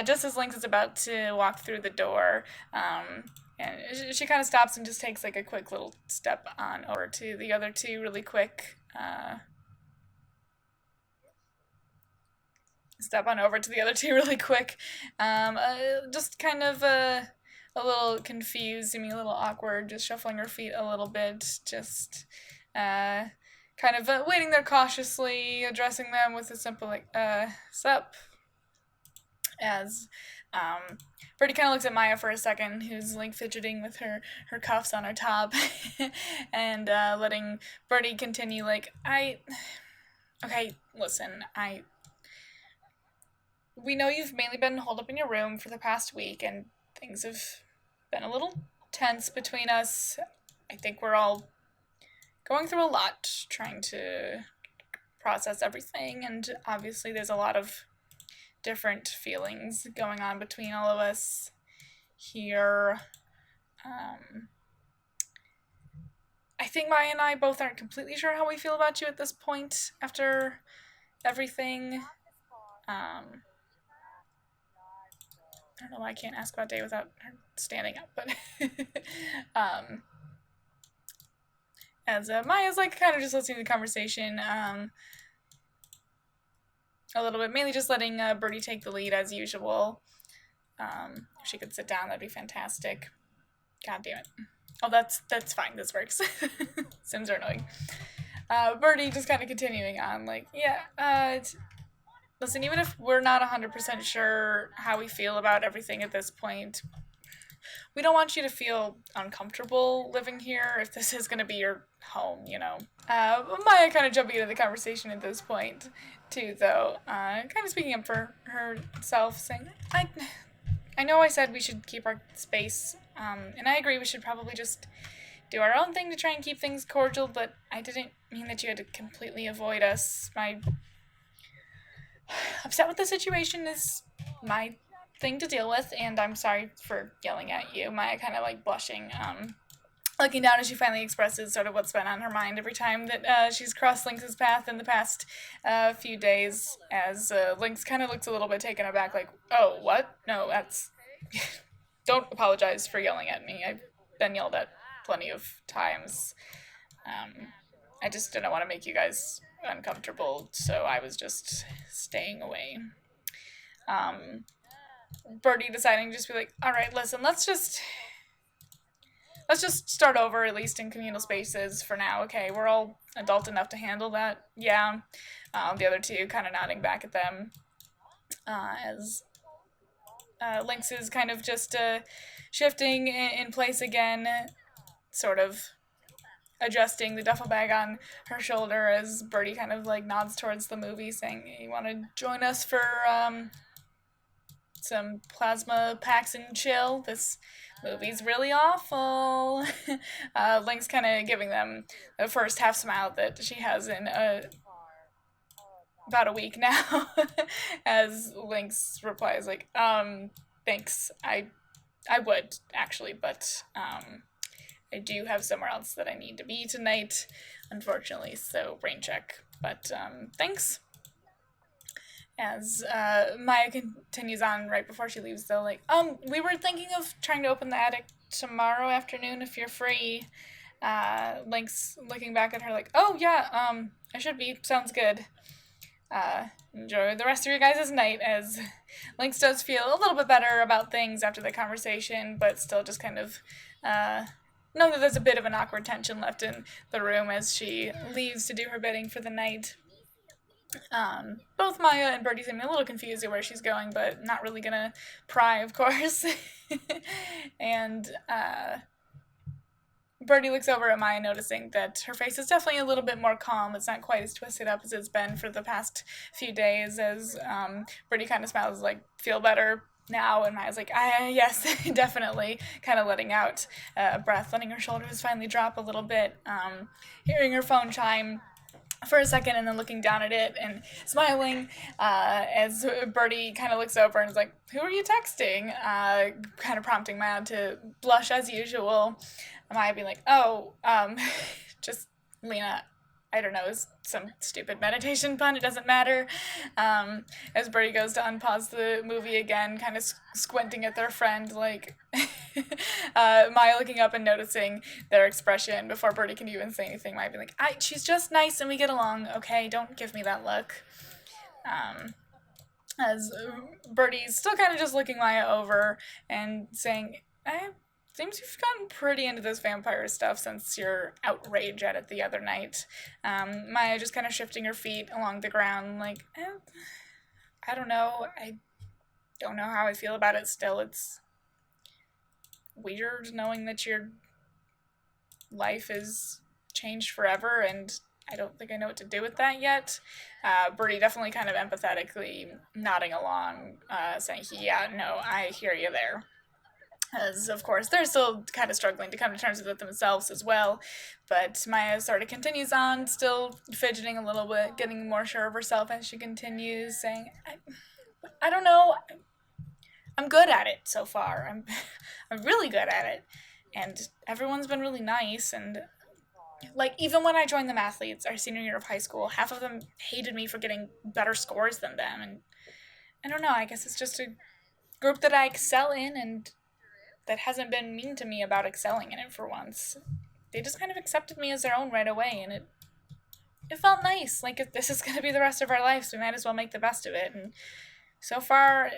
Just as Lynx is about to walk through the door, and she kind of stops and just takes like a quick little step on over to the other two really quick. Just kind of a little confused, a little awkward, just shuffling her feet a little bit, just kind of waiting there cautiously, addressing them with a simple like, sup, as Birdie kind of looks at Maya for a second, who's like fidgeting with her cuffs on her top, and letting Birdie continue like, okay, listen, we know you've mainly been holed up in your room for the past week, and things have been a little tense between us. I think we're all going through a lot, trying to process everything, and obviously there's a lot of different feelings going on between all of us here. I think Maya and I both aren't completely sure how we feel about you at this point after everything. I don't know why I can't ask about Day without her standing up, but as Maya's like kind of just listening to the conversation a little bit, mainly just letting Birdie take the lead as usual. If she could sit down, that'd be fantastic. God damn it. Oh, that's fine. This works. Sims are annoying. Birdie just kind of continuing on, like, yeah, listen, even if we're not 100% sure how we feel about everything at this point, we don't want you to feel uncomfortable living here if this is going to be your home, you know. Maya kind of jumping into the conversation at this point, too, though. Kind of speaking up for herself, saying, I know I said we should keep our space, and I agree we should probably just do our own thing to try and keep things cordial, but I didn't mean that you had to completely avoid us. My upset with the situation is my thing to deal with, and I'm sorry for yelling at you. Maya kind of like blushing, looking down as she finally expresses sort of what's been on her mind every time that she's crossed Lynx's path in the past few days, as Lynx kind of looks a little bit taken aback, like, oh, what? No, that's... Don't apologize for yelling at me. I've been yelled at plenty of times. I just didn't want to make you guys uncomfortable, so I was just staying away. Birdie deciding to just be like, all right, listen, let's just start over, at least in communal spaces for now, okay? We're all adult enough to handle that. Yeah. The other two kind of nodding back at them, as Lynx is kind of just shifting in place again, sort of adjusting the duffel bag on her shoulder as Birdie kind of like nods towards the movie, saying, you want to join us for some plasma packs and chill? This movie's really awful. Lynx kind of giving them the first half smile that she has in about a week now, as Lynx replies like, thanks, I would, actually, but, I do have somewhere else that I need to be tonight, unfortunately, so brain check, but, thanks. As Maya continues on right before she leaves, though, like, we were thinking of trying to open the attic tomorrow afternoon if you're free. Lynx looking back at her like, oh yeah, I should be. Sounds good. Enjoy the rest of your guys' night, as Lynx does feel a little bit better about things after the conversation, but still just kind of know that there's a bit of an awkward tension left in the room as she leaves to do her bidding for the night. Both Maya and Birdie seem a little confused at where she's going, but not really gonna pry, of course. And Birdie looks over at Maya, noticing that her face is definitely a little bit more calm. It's not quite as twisted up as it's been for the past few days, as Birdie kind of smiles like, feel better now, and Maya's like, yes, definitely, kind of letting out a breath, letting her shoulders finally drop a little bit, hearing her phone chime for a second and then looking down at it and smiling as Birdie kind of looks over and is like, who are you texting? Kind of prompting Maya to blush as usual. Maya being like, just Lena, I don't know, some stupid meditation pun, it doesn't matter. As Birdie goes to unpause the movie again, kind of squinting at their friend, like, Maya looking up and noticing their expression before Birdie can even say anything. Maya being like, she's just nice and we get along, okay? Don't give me that look. As Birdie's still kind of just looking Maya over and saying, seems you've gotten pretty into this vampire stuff since your outrage at it the other night. Maya just kind of shifting her feet along the ground, like, I don't know. I don't know how I feel about it still. It's weird knowing that your life is changed forever, and I don't think I know what to do with that yet. Birdie definitely kind of empathetically nodding along, saying, yeah, no, I hear you there. As, of course, they're still kind of struggling to come to terms with it themselves as well. But Maya sort of continues on, still fidgeting a little bit, getting more sure of herself as she continues, saying, I don't know, I'm good at it so far. I'm really good at it. And everyone's been really nice, and like, even when I joined the Mathletes our senior year of high school, half of them hated me for getting better scores than them, and I don't know, I guess it's just a group that I excel in, and that hasn't been mean to me about excelling in it for once. They just kind of accepted me as their own right away, and it felt nice. Like, if this is going to be the rest of our lives, we might as well make the best of it. And so far,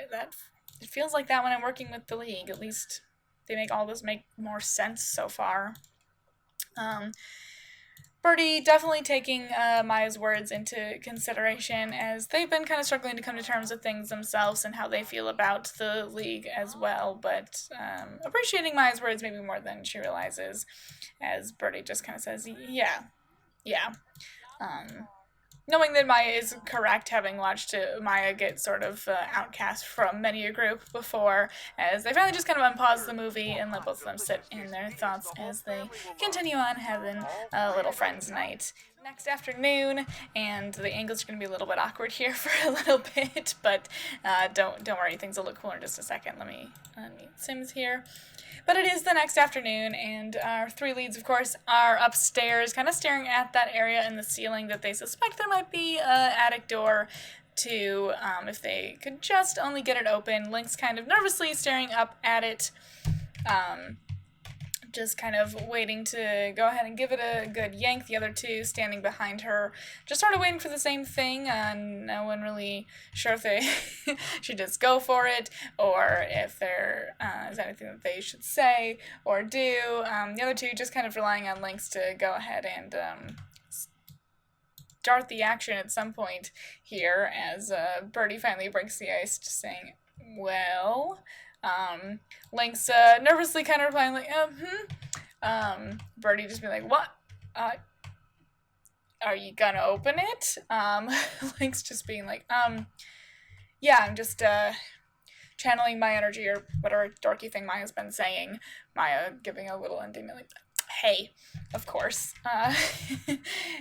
it feels like that when I'm working with the league. At least they make all this make more sense so far. Birdie definitely taking Maya's words into consideration, as they've been kind of struggling to come to terms with things themselves and how they feel about the league as well, but appreciating Maya's words maybe more than she realizes, as Birdie just kind of says, yeah. Knowing that Maya is correct, having watched Maya get sort of outcast from many a group before, as they finally just kind of unpause the movie and let both of them sit in their thoughts as they continue on having a little friends night. Next afternoon, and the angles are going to be a little bit awkward here for a little bit, but don't worry, things will look cool in just a second. Let me unmute Sims here. But it is the next afternoon, and our three leads, of course, are upstairs, kind of staring at that area in the ceiling that they suspect there might be an attic door to, if they could just only get it open. Lynx kind of nervously staring up at it, just kind of waiting to go ahead and give it a good yank. The other two standing behind her, just sort of waiting for the same thing. No one really sure if they should just go for it, or if there is anything that they should say or do. The other two just kind of relying on Lynx to go ahead and start the action at some point here, as Birdie finally breaks the ice, just saying, well... Lynx nervously kind of replying like, Birdie just being like, what? Are you gonna open it? Lynx just being like, yeah, I'm just channeling my energy, or whatever dorky thing Maya's been saying. Maya giving a little indignant like, hey, of course.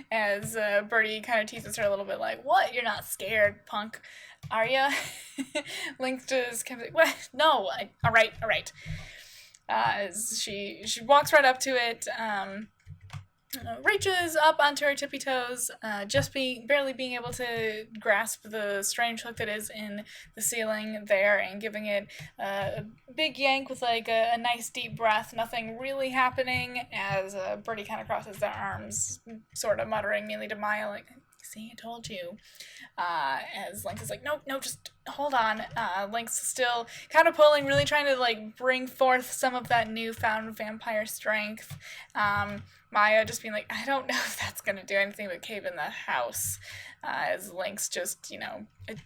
As Birdie kind of teases her a little bit like, what? You're not scared, punk, are ya? Lynx just kind of like, what? No, all right. As she walks right up to it, reaches up onto her tippy toes, barely being able to grasp the strange hook that is in the ceiling there, and giving it a big yank with like a nice deep breath. Nothing really happening as Birdie kind of crosses their arms, sort of muttering mainly to Maya, like, "See, I told you." As Lynx is like, "No, no, just hold on." Lynx is still kind of pulling, really trying to like bring forth some of that newfound vampire strength. Maya just being like, "I don't know if that's gonna do anything but cave in the house." As Lynx just,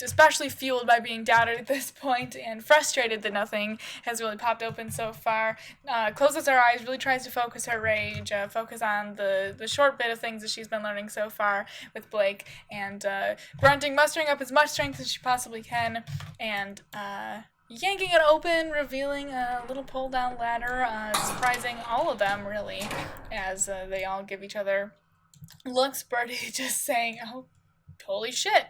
especially fueled by being doubted at this point and frustrated that nothing has really popped open so far, closes her eyes, really tries to focus her rage, focus on the short bit of things that she's been learning so far with Blake, and grunting, mustering up as much strength as she possibly can, and yanking it open, revealing a little pull-down ladder, surprising all of them, really, as they all give each other looks. Birdie just saying, "Oh, holy shit,"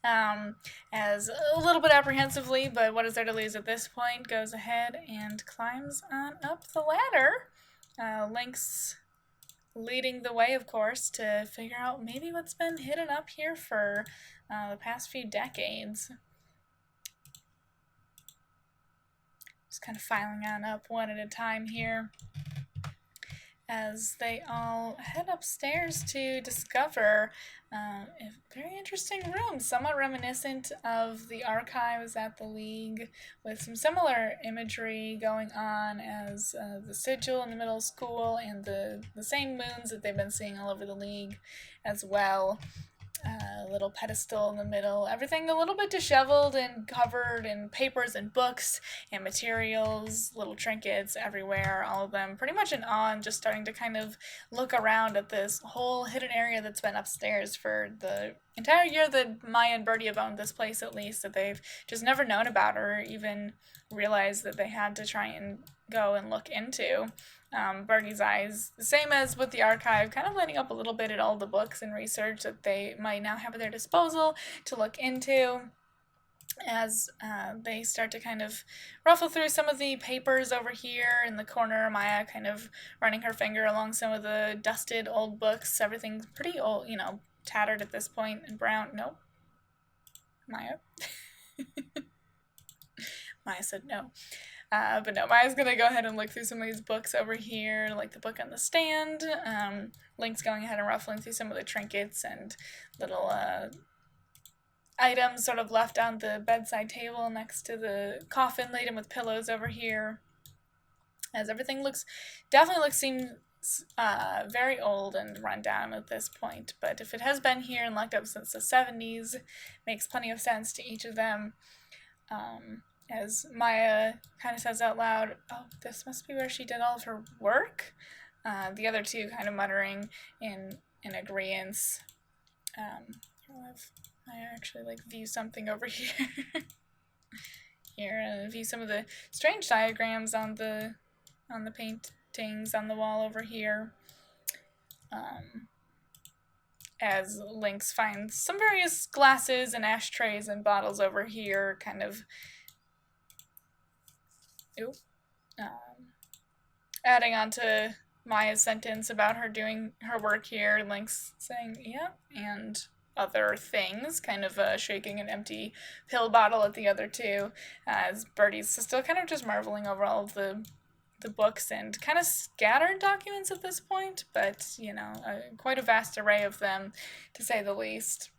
as a little bit apprehensively, but what is there to lose at this point, goes ahead and climbs on up the ladder. Lynx leading the way, of course, to figure out maybe what's been hidden up here for the past few decades. Just kind of filing on up one at a time here, as they all head upstairs to discover a very interesting room, somewhat reminiscent of the archives at the League, with some similar imagery going on as the sigil in the middle school, and the same moons that they've been seeing all over the League as well. A little pedestal in the middle, everything a little bit disheveled and covered in papers and books and materials, little trinkets everywhere, all of them pretty much in awe, and just starting to kind of look around at this whole hidden area that's been upstairs for the entire year that Maya and Birdie have owned this place, at least, that they've just never known about or even realized that they had to try and go and look into. Birdie's eyes, the same as with the archive, kind of lighting up a little bit at all the books and research that they might now have at their disposal to look into, as they start to kind of ruffle through some of the papers over here in the corner. Maya kind of running her finger along some of the dusted old books. Everything's pretty old, tattered at this point, and brown. Nope. Maya. Maya said no. But no, Maya's gonna go ahead and look through some of these books over here, like the book on the stand. Lynx going ahead and ruffling through some of the trinkets and little items sort of left on the bedside table next to the coffin, laden with pillows over here. As everything seems very old and run down at this point, but if it has been here and locked up since the 70s, makes plenty of sense to each of them. As Maya kind of says out loud, "Oh, this must be where she did all of her work." The other two kind of muttering in agreeance. I'll have Maya actually view something over here. Here, view some of the strange diagrams on the paintings on the wall over here. As Lynx finds some various glasses and ashtrays and bottles over here, kind of adding on to Maya's sentence about her doing her work here. Lynx saying, "Yeah," and other things, kind of shaking an empty pill bottle at the other two, as Birdie's still kind of just marveling over all of the books and kind of scattered documents at this point, but, quite a vast array of them, to say the least.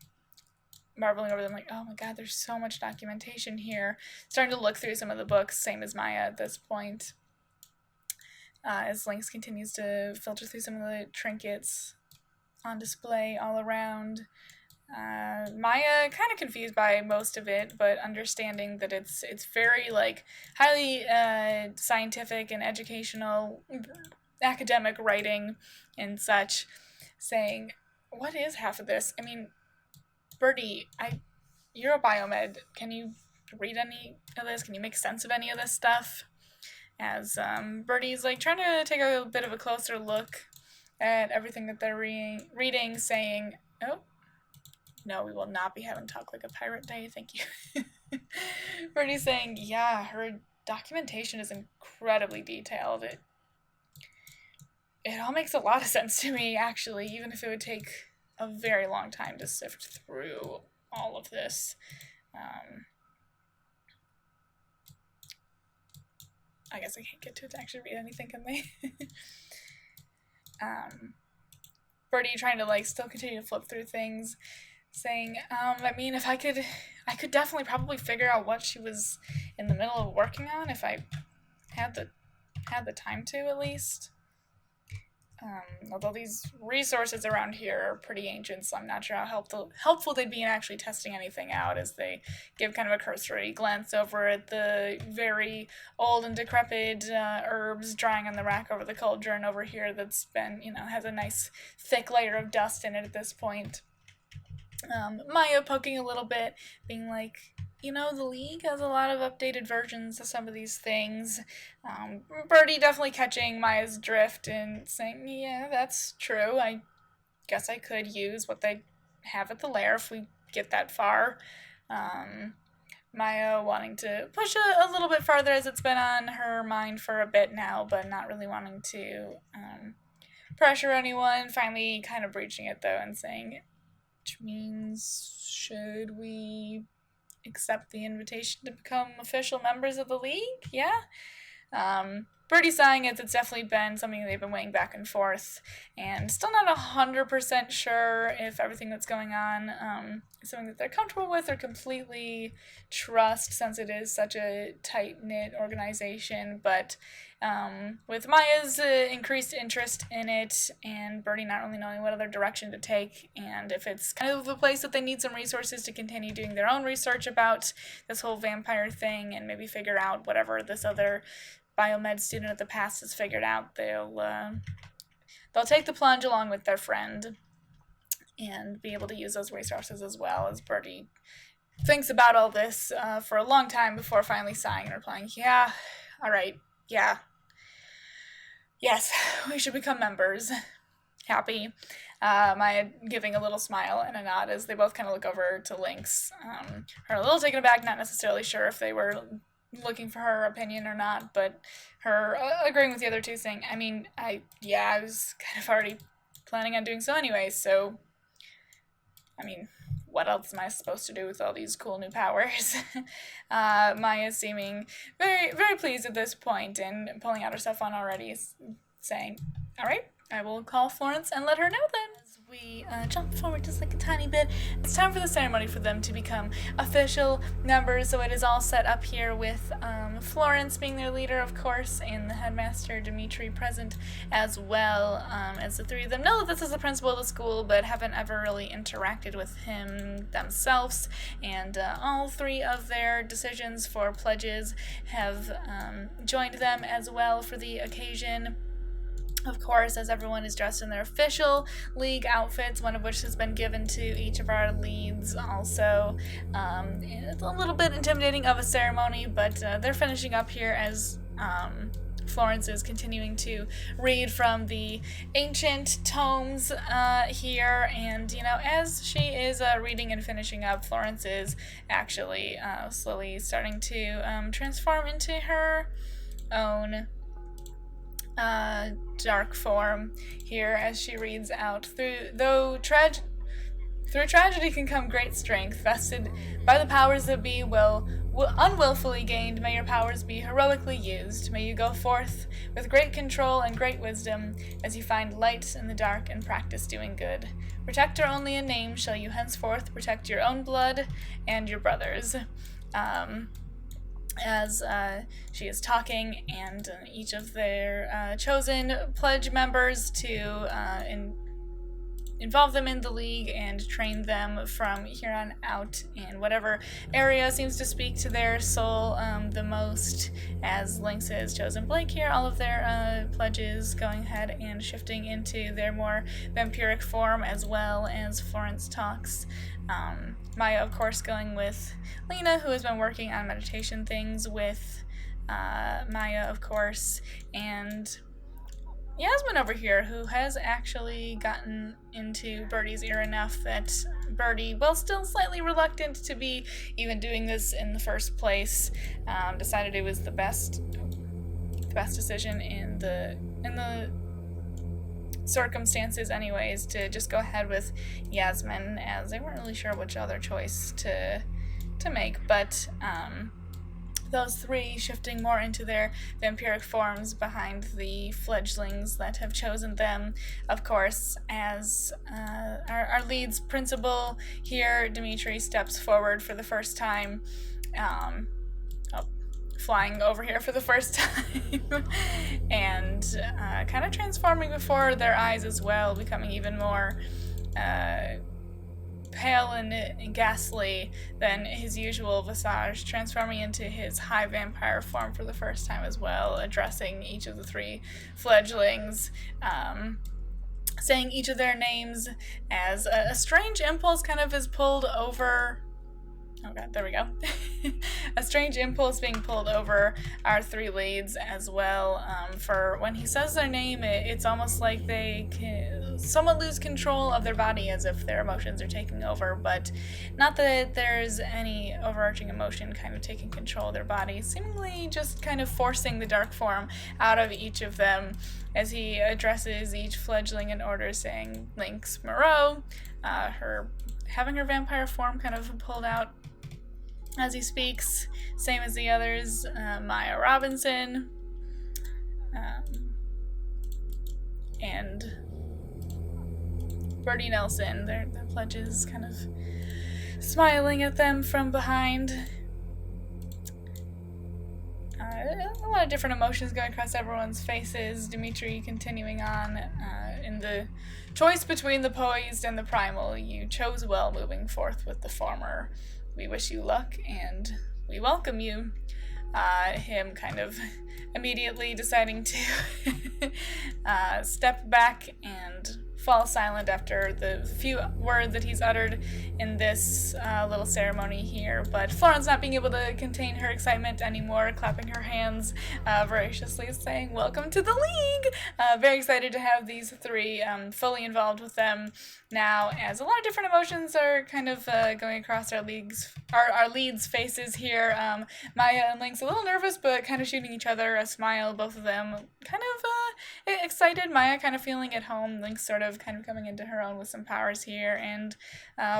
Marveling over them, like, "Oh my god, there's so much documentation here." Starting to look through some of the books, same as Maya at this point. As Lynx continues to filter through some of the trinkets on display all around. Maya kind of confused by most of it, but understanding that it's very highly scientific and educational, academic writing and such, saying, "What is half of this? I mean, Birdie, you're a biomed. Can you read any of this? Can you make sense of any of this stuff?" As Birdie's trying to take a bit of a closer look at everything that they're reading, saying, "Oh, no, we will not be having Talk Like a Pirate Day, thank you." Birdie's saying, "Yeah, her documentation is incredibly detailed. it all makes a lot of sense to me, actually, even if it would take a very long time to sift through all of this. I guess I can't get to it to actually read anything, can they? Birdie trying to, like, still continue to flip through things, saying, I mean, if I could definitely probably figure out what she was in the middle of working on if I had the time to, at least. Although these resources around here are pretty ancient, so I'm not sure how helpful they'd be in actually testing anything out, as they give kind of a cursory glance over at the very old and decrepit herbs drying on the rack over the cauldron over here that's been, has a nice thick layer of dust in it at this point. Maya poking a little bit, being like, the League has a lot of updated versions of some of these things. Birdie definitely catching Maya's drift and saying, yeah, that's true. I guess I could use what they have at the lair if we get that far. Maya wanting to push a little bit farther, as it's been on her mind for a bit now, but not really wanting to pressure anyone. Finally kind of breaching it, though, and saying, which means, should we accept the invitation to become official members of the League? Yeah? Birdie sighing, as it's definitely been something they've been weighing back and forth, and still not 100% sure if everything that's going on is something that they're comfortable with or completely trust, since it is such a tight-knit organization. But with Maya's increased interest in it, and Birdie not really knowing what other direction to take, and if it's kind of the place that they need some resources to continue doing their own research about this whole vampire thing, and maybe figure out whatever this other biomed student of the past has figured out, they'll take the plunge along with their friend and be able to use those resources, as well. As Birdie thinks about all this for a long time before finally sighing and replying, yeah, all right, yeah, yes, we should become members. Happy. Maya giving a little smile and a nod as they both kind of look over to Lynx. Her a little taken aback, not necessarily sure if they were looking for her opinion or not, but her agreeing with the other two, saying, I mean, I was kind of already planning on doing so anyway, so, I mean, what else am I supposed to do with all these cool new powers? Maya seeming very, very pleased at this point, and pulling out her cell phone already, saying, all right, I will call Florence and let her know then. As we jump forward just like a tiny bit, it's time for the ceremony for them to become official members. So it is all set up here with Florence being their leader, of course, and the headmaster 𝕾𝖍𝖆𝖘 present as well, as the three of them know that this is the principal of the school, but haven't ever really interacted with him themselves, and all three of their decisions for pledges have joined them as well for the occasion. Of course, as everyone is dressed in their official League outfits, one of which has been given to each of our leads also. It's a little bit intimidating of a ceremony, but they're finishing up here as Florence is continuing to read from the ancient tomes here, and, as she is reading and finishing up, Florence is actually slowly starting to transform into her own dark form here as she reads out. Through tragedy can come great strength, vested by the powers that be, unwillfully gained. May your powers be heroically used. May you go forth with great control and great wisdom as you find light in the dark and practice doing good. Protector only in name shall you henceforth protect your own blood and your brothers. As she is talking, and each of their chosen pledge members to involve them in the League and train them from here on out in whatever area seems to speak to their soul the most. As Lynx has chosen Blake here, all of their pledges going ahead and shifting into their more vampiric form, as well as Florence talks. Maya, of course, going with Lena, who has been working on meditation things with Maya, of course, and Yazmin over here, who has actually gotten into Birdie's ear enough that Birdie, while still slightly reluctant to be even doing this in the first place, decided it was the best decision in the circumstances anyways, to just go ahead with Yazmin, as they weren't really sure which other choice to make. But those three shifting more into their vampiric forms behind the fledglings that have chosen them, of course, as our lead's principal here, Dsmitrij, steps forward for the first time, flying over here for the first time, and kind of transforming before their eyes as well, becoming even more pale and ghastly than his usual visage, transforming into his high vampire form for the first time as well, addressing each of the three fledglings, saying each of their names as a strange impulse kind of is pulled over. Oh god, there we go. A strange impulse being pulled over our three leads as well. For when he says their name, it's almost like they can somewhat lose control of their body, as if their emotions are taking over, but not that there's any overarching emotion kind of taking control of their body, seemingly just kind of forcing the dark form out of each of them as he addresses each fledgling in order, saying Lynx Moreau, having her vampire form kind of pulled out as he speaks, same as the others, Maya Robinson, and Birdie Nelson, their pledges kind of smiling at them from behind. A lot of different emotions going across everyone's faces. Dsmitrij continuing on in the choice between the poised and the primal. You chose well, moving forth with the former. We wish you luck, and we welcome you. Him kind of immediately deciding to step back and fall silent after the few words that he's uttered in this little ceremony here. But Florence, not being able to contain her excitement anymore, clapping her hands voraciously, saying, "Welcome to the league!" Very excited to have these three fully involved with them now, as a lot of different emotions are kind of going across our leads' faces here. Maya and Lynx a little nervous, but kind of shooting each other a smile, both of them kind of excited. Maya kind of feeling at home, Lynx sort of kind of coming into her own with some powers here, and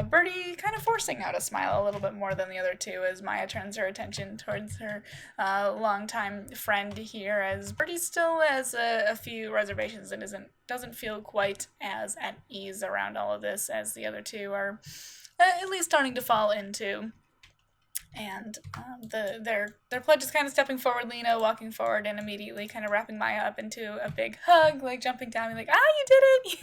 Birdie kind of forcing out a smile a little bit more than the other two as Maya turns her attention towards her longtime friend here, as Birdie still has a few reservations and doesn't feel quite as at ease around all of this as the other two are at least starting to fall into. And their pledge is kind of stepping forward, Lena walking forward and immediately kind of wrapping Maya up into a big hug, like jumping down and like, you did it!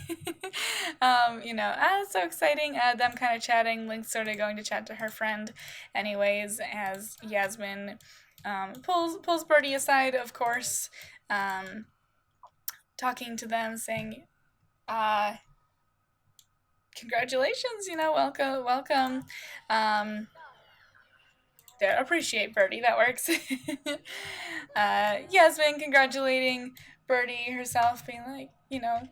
It's so exciting. Them kind of chatting, Lynx sort of going to chat to her friend anyways, as Yazmin pulls Birdie aside, of course, talking to them, saying, congratulations, welcome. Appreciate Birdie, that works. Yazmin congratulating Birdie herself, being like,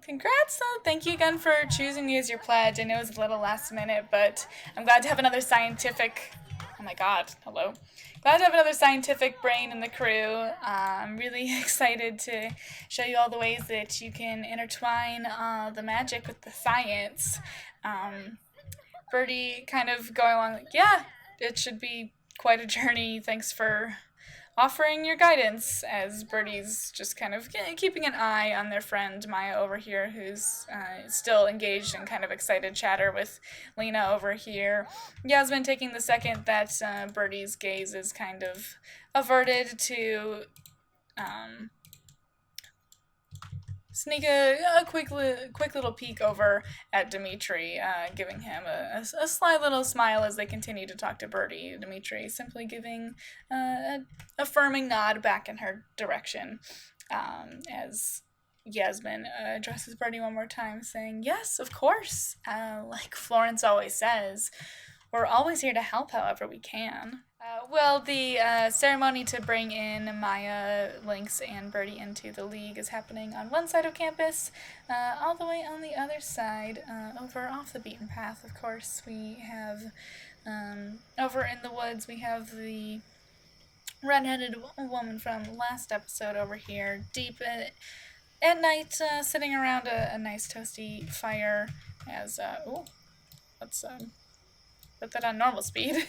congrats, thank you again for choosing me as your pledge. I know it was a little last minute, but I'm glad to have another scientific, oh my god, hello. Glad to have another scientific brain in the crew. I'm really excited to show you all the ways that you can intertwine the magic with the science. Birdie kind of going along like, yeah, it should be quite a journey. Thanks for offering your guidance, as Birdie's just kind of keeping an eye on their friend Maya over here, who's still engaged in kind of excited chatter with Lena over here. Yazmin taking the second that Birdie's gaze is kind of averted to sneak a quick little peek over at Dsmitrij, giving him a sly little smile as they continue to talk to Birdie. Dsmitrij simply giving an affirming nod back in her direction, as Yazmin addresses Birdie one more time, saying, yes, of course, like Florence always says, we're always here to help however we can. The ceremony to bring in Maya, Lynx, and Birdie into the league is happening on one side of campus. All the way on the other side, over off the beaten path, of course, we have, over in the woods, we have the red-headed woman from last episode over here, deep at night, sitting around a nice toasty fire as, let's put that on normal speed,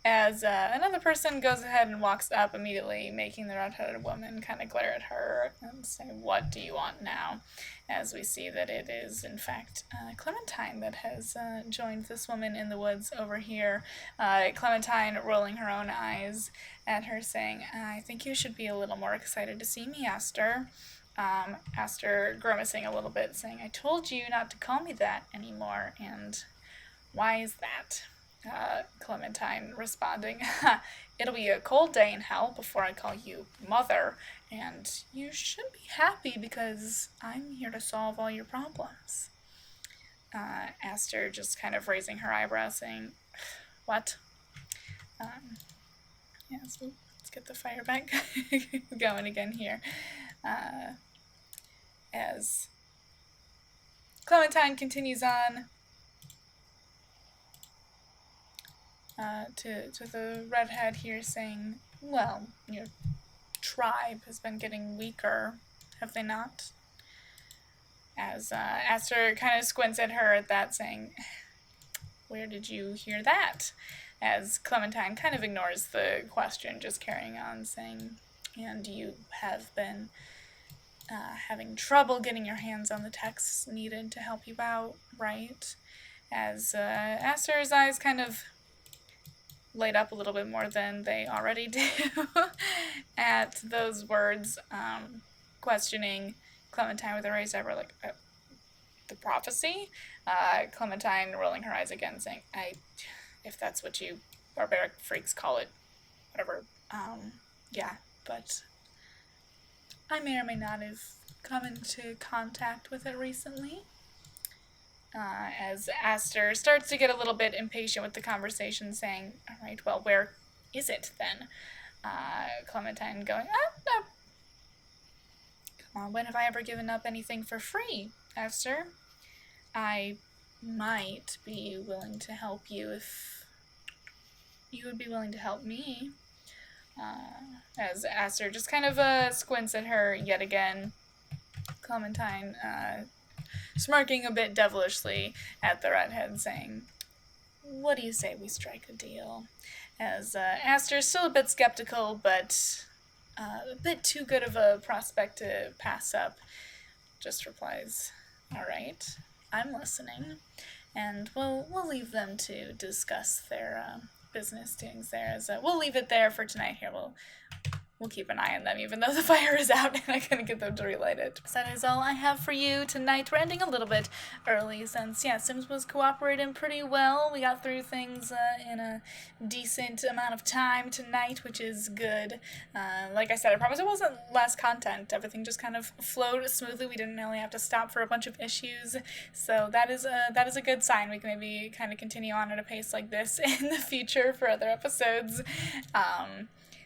as another person goes ahead and walks up immediately, making the red-headed woman kind of glare at her and say, "What do you want now?" As we see that it is, in fact, Clementine that has joined this woman in the woods over here. Clementine rolling her own eyes at her, saying, "I think you should be a little more excited to see me, Aster." Aster grimacing a little bit, saying, "I told you not to call me that anymore, and why is that?" Clementine responding, "It'll be a cold day in hell before I call you mother, and you should be happy because I'm here to solve all your problems." Aster just kind of raising her eyebrows, saying, "What?" So let's get the fire back going again here. As Clementine continues on to the redhead here, saying, "Well, your tribe has been getting weaker, have they not?" As Aster kind of squints at her at that, saying, "Where did you hear that?" As Clementine kind of ignores the question, just carrying on, saying, "And you have been having trouble getting your hands on the texts needed to help you out, right?" As Aster's eyes kind of light up a little bit more than they already do at those words, questioning Clementine with a raised eyebrow, like, "The prophecy?" Clementine rolling her eyes again, saying, "If that's what you barbaric freaks call it, whatever, yeah, but I may or may not have come into contact with it recently." As Aster starts to get a little bit impatient with the conversation, saying, "All right, well, where is it then?" Clementine going, "No. Come on, when have I ever given up anything for free, Aster? I might be willing to help you if you would be willing to help me." As Aster just kind of squints at her yet again. Clementine smirking a bit devilishly at the redhead, saying, "What do you say we strike a deal?" As Aster's still a bit skeptical, but a bit too good of a prospect to pass up, just replies, "All right, I'm listening," and we'll leave them to discuss their business doings there. As we'll leave it there for tonight. Here, we'll keep an eye on them, even though the fire is out and I couldn't get them to relight it. So that is all I have for you tonight. We're ending a little bit early since, Sims was cooperating pretty well. We got through things in a decent amount of time tonight, which is good. Like I said, I promise it wasn't less content. Everything just kind of flowed smoothly. We didn't really have to stop for a bunch of issues. So that is a good sign. We can maybe kind of continue on at a pace like this in the future for other episodes.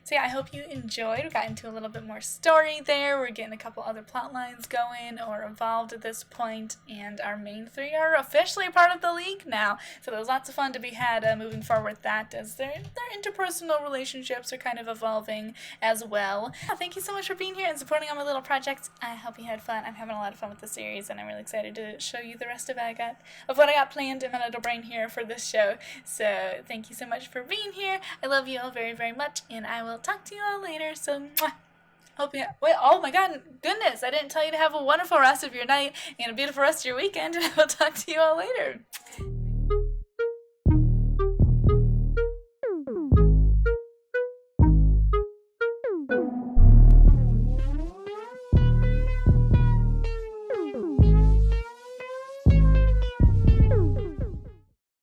So I hope you enjoyed. We got into a little bit more story there. We're getting a couple other plot lines going or evolved at this point, and our main three are officially a part of the league now. So there's lots of fun to be had moving forward with that, as their interpersonal relationships are kind of evolving as well. Thank you so much for being here and supporting all my little projects. I hope you had fun. I'm having a lot of fun with the series, and I'm really excited to show you the rest of what I got planned in my little brain here for this show. So thank you so much for being here. I love you all very, very much, and I will talk to you all later. So hope you oh my goodness, I didn't tell you to have a wonderful rest of your night and a beautiful rest of your weekend, and I will talk to you all later.